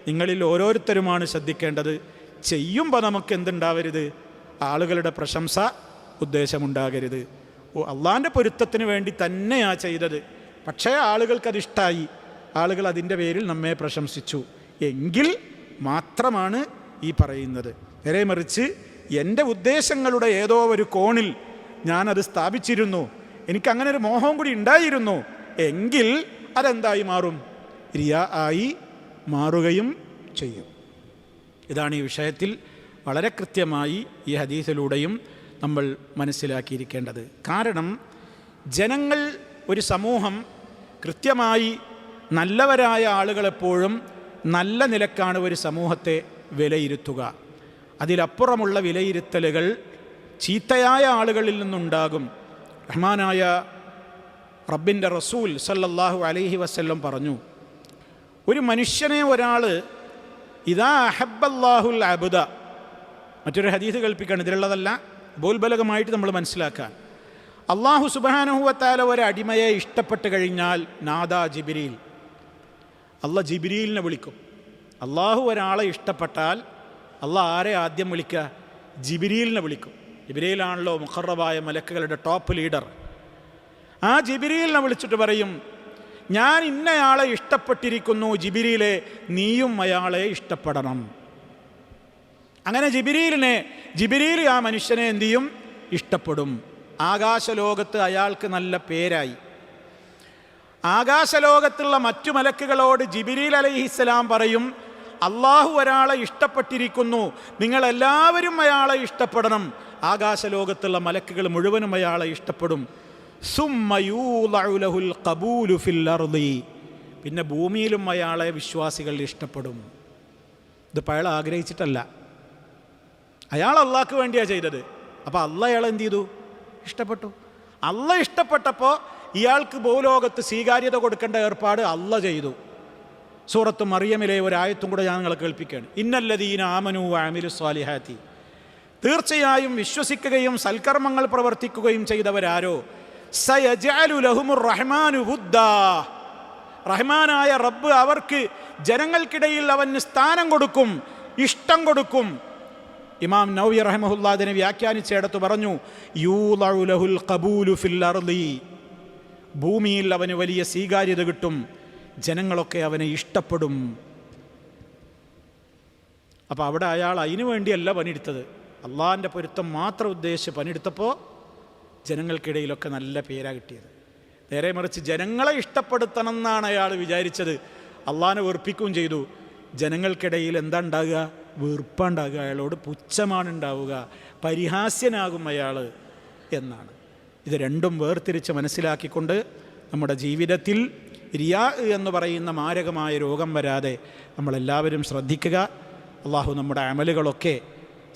നിങ്ങളിൽ ഓരോരുത്തരുമാണ് ശ്രദ്ധിക്കേണ്ടത്. ചെയ്യുമ്പോൾ നമുക്ക് എന്തുണ്ടാവരുത്? ആളുകളുടെ പ്രശംസ ഉദ്ദേശമുണ്ടാകരുത്. അള്ളാൻ്റെ പൊരുത്തത്തിന് വേണ്ടി തന്നെയാണ് ചെയ്തത്, പക്ഷേ ആളുകൾക്കതിഷ്ടമായി, ആളുകൾ അതിൻ്റെ പേരിൽ നമ്മെ പ്രശംസിച്ചു എങ്കിൽ മാത്രമാണ് ഈ പറയുന്നത്. നേരെ മറിച്ച് എൻ്റെ ഉദ്ദേശങ്ങളുടെ ഏതോ ഒരു കോണിൽ ഞാനത് സ്ഥാപിച്ചിരുന്നു, എനിക്കങ്ങനെ ഒരു മോഹം കൂടി ഉണ്ടായിരുന്നു എങ്കിൽ അതെന്തായി മാറും? റിയാ ആയി മാറുകയും ചെയ്യും. ഇതാണ് ഈ വിഷയത്തിൽ വളരെ കൃത്യമായി ഈ ഹദീസിലൂടെയും നമ്മൾ മനസ്സിലാക്കിയിരിക്കേണ്ടത്. കാരണം ജനങ്ങൾ, ഒരു സമൂഹം കൃത്യമായി നല്ലവരായ ആളുകളെപ്പോഴും നല്ല നിലക്കാണ് ഒരു സമൂഹത്തെ വിലയിരുത്തുക. അതിലപ്പുറമുള്ള വിലയിരുത്തലുകൾ ചീത്തയായ ആളുകളിൽ നിന്നുണ്ടാകും. റഹ്മാനായ റബ്ബിൻ്റെ റസൂൽ സല്ലല്ലാഹു അലൈഹി വസല്ലം പറഞ്ഞു, ഒരു മനുഷ്യനെ ഒരാൾ ഇദാ അഹബ്ബല്ലാഹുൽ അബ്ദ, മറ്റൊരു ഹദീസ് കൽപ്പിക്കുകയാണ്, ഇതിലുള്ളതല്ല, ബോൽബലകമായിട്ട് നമ്മൾ മനസ്സിലാക്കാൻ. അള്ളാഹു സുബ്ഹാനഹു വ തആല ഒരു അടിമയെ ഇഷ്ടപ്പെട്ട് കഴിഞ്ഞാൽ നാദാ ജിബ്രീൽ, അള്ളാഹ് ജിബ്രീലിനെ വിളിക്കും. അള്ളാഹു ഒരാളെ ഇഷ്ടപ്പെട്ടാൽ അള്ളാഹ് ആരെ ആദ്യം വിളിക്കുക? ജിബ്രീലിനെ വിളിക്കും. ജിബ്രീലാണല്ലോ മുഖറബായ മലക്കുകളുടെ ടോപ്പ് ലീഡർ. ആ ജിബ്രീലിനെ വിളിച്ചിട്ട് പറയും, ഞാൻ ഇന്നയാളെ ഇഷ്ടപ്പെട്ടിരിക്കുന്നു ജിബ്രീലെ, നീയും അയാളെ ഇഷ്ടപ്പെടണം. അങ്ങനെ ജിബ്രീൽ ആ മനുഷ്യനെ എന്തു ചെയ്യും? ഇഷ്ടപ്പെടും. ആകാശലോകത്ത് അയാൾക്ക് നല്ല പേരായി. ആകാശലോകത്തുള്ള മറ്റു മലക്കുകളോട് ജിബ്രീൽ അലൈഹിസ്സലാം പറയും, അള്ളാഹു ഒരാളെ ഇഷ്ടപ്പെട്ടിരിക്കുന്നു, നിങ്ങളെല്ലാവരും അയാളെ ഇഷ്ടപ്പെടണം. ആകാശലോകത്തുള്ള മലക്കുകൾ മുഴുവനും അയാളെ ഇഷ്ടപ്പെടും. സുമ്മ യൂളഉ ലഹുൽ ഖബൂലു ഫിൽ അർളി, പിന്നെ ഭൂമിയിലും അയാളെ വിശ്വാസികൾ ഇഷ്ടപ്പെടും. ഇതിപ്പോൾ അയാൾ ആഗ്രഹിച്ചിട്ടല്ല, അയാൾ അള്ളാഹ്ക്ക് വേണ്ടിയാണ് ചെയ്തത്. അപ്പോൾ അള്ളാഹ് അയാൾ എന്ത് ചെയ്തു? ഇഷ്ടപ്പെട്ടു. അള്ളാഹ് ഇഷ്ടപ്പെട്ടപ്പോൾ ഇയാൾക്ക് ഭൂലോകത്ത് സ്വീകാര്യത കൊടുക്കേണ്ട ഏർപ്പാട് അള്ളാഹ് ചെയ്തു. സൂറത്ത് മറിയമിലെ ഒരായത്തും കൂടെ ഞാൻ നിങ്ങളെ കേൾപ്പിക്കുകയാണ്. ഇന്നല്ലദീന ആമനു വഅമിലു സ്വാലിഹാത്തി, തീർച്ചയായും വിശ്വസിക്കുകയും സൽക്കർമ്മങ്ങൾ പ്രവർത്തിക്കുകയും ചെയ്തവരാരോ സയജഅലു ലഹുമുർ റഹ്മാനു വുദ്ദാ, റഹ്മാനായ റബ്ബ് അവർക്ക് ജനങ്ങൾക്കിടയിൽ അവന് സ്ഥാനം കൊടുക്കും, ഇഷ്ടം കൊടുക്കും. ഇമാം നവവി റഹിമഹുല്ലാഹ് അതിനെ വ്യാഖ്യാനിച്ചിടത്ത് പറഞ്ഞു, യൂളഉ ലഹുൽ ഖബൂലു ഫിൽ അർളി, ഭൂമിയിൽ അവന് വലിയ സ്വീകാര്യത കിട്ടും, ജനങ്ങളൊക്കെ അവനെ ഇഷ്ടപ്പെടും. അപ്പോൾ അവിടെ അയാൾ അതിനു വേണ്ടിയല്ല പണിയെടുത്തത്, അള്ളാഹിൻ്റെ പൊരുത്തം മാത്രം ഉദ്ദേശിച്ച് പണിയെടുത്തപ്പോൾ ജനങ്ങൾക്കിടയിലൊക്കെ നല്ല പേരാ കിട്ടിയത്. നേരെ മറിച്ച് ജനങ്ങളെ ഇഷ്ടപ്പെടുത്തണം എന്നാണ് അയാൾ വിചാരിച്ചത്, അള്ളാഹിനെ വെറുപ്പിക്കുകയും ചെയ്തു. ജനങ്ങൾക്കിടയിൽ എന്താ ഉണ്ടാകുക? വെറുപ്പുണ്ടാകുക, അയാളോട് പുച്ഛമാണ് ഉണ്ടാവുക, പരിഹാസ്യനാകും അയാൾ എന്നാണ്. ഇത് രണ്ടും വേർതിരിച്ച് മനസ്സിലാക്കിക്കൊണ്ട് നമ്മുടെ ജീവിതത്തിൽ റിയാ എന്ന് പറയുന്ന മാരകമായ രോഗം വരാതെ നമ്മളെല്ലാവരും ശ്രദ്ധിക്കുക. അള്ളാഹു നമ്മുടെ അമലുകളൊക്കെ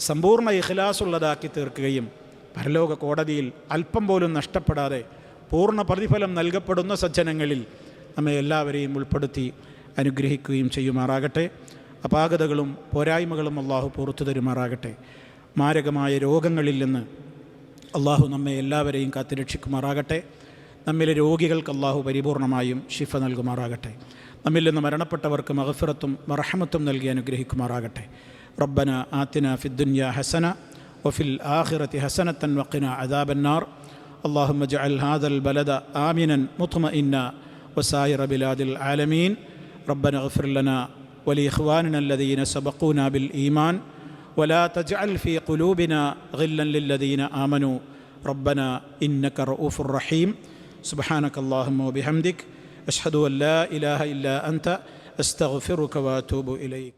സമ്പൂർണ്ണ ഇഖ്ലാസുള്ളതാക്കി തീർക്കുകയും പരലോക കോടതിയിൽ അല്പം പോലും നഷ്ടപ്പെടാതെ പൂർണ്ണ പ്രതിഫലം നൽകപ്പെടുന്ന സജ്ജനങ്ങളിൽ നമ്മെ എല്ലാവരെയും ഉൾപ്പെടുത്തി അനുഗ്രഹിക്കുകയും ചെയ്യുമാറാകട്ടെ. അപാകതകളും പോരായ്മകളും അള്ളാഹു പുറത്തു തരുമാറാകട്ടെ. മാരകമായ രോഗങ്ങളിൽ നിന്ന് അള്ളാഹു നമ്മെ എല്ലാവരെയും കാത്തുരക്ഷിക്കുമാറാകട്ടെ. നമ്മിലെ രോഗികൾക്ക് അള്ളാഹു പരിപൂർണമായും ശിഫ നൽകുമാറാകട്ടെ. നമ്മിൽ നിന്ന് മരണപ്പെട്ടവർക്ക് മഗ്ഫിറത്തും മർഹമത്തും നൽകി അനുഗ്രഹിക്കുമാറാകട്ടെ. റബ്ബന ആതിന ഫിദ്ദുനിയ ഹസന വഫിൽ ആഖിറതി ഹസനത്തൻ വഖിന അദാബന്നാർ. اللهم اجعل هذا البلد آمنا مطمئنا وسائر بلاد العالمين. ربنا اغفر لنا ولإخواننا الذين سبقونا بالإيمان ولا تجعل في قلوبنا غلا للذين آمنوا ربنا إنك رؤوف رحيم. سبحانك اللهم وبحمدك أشهد أن لا إله إلا أنت أستغفرك وأتوب إليك.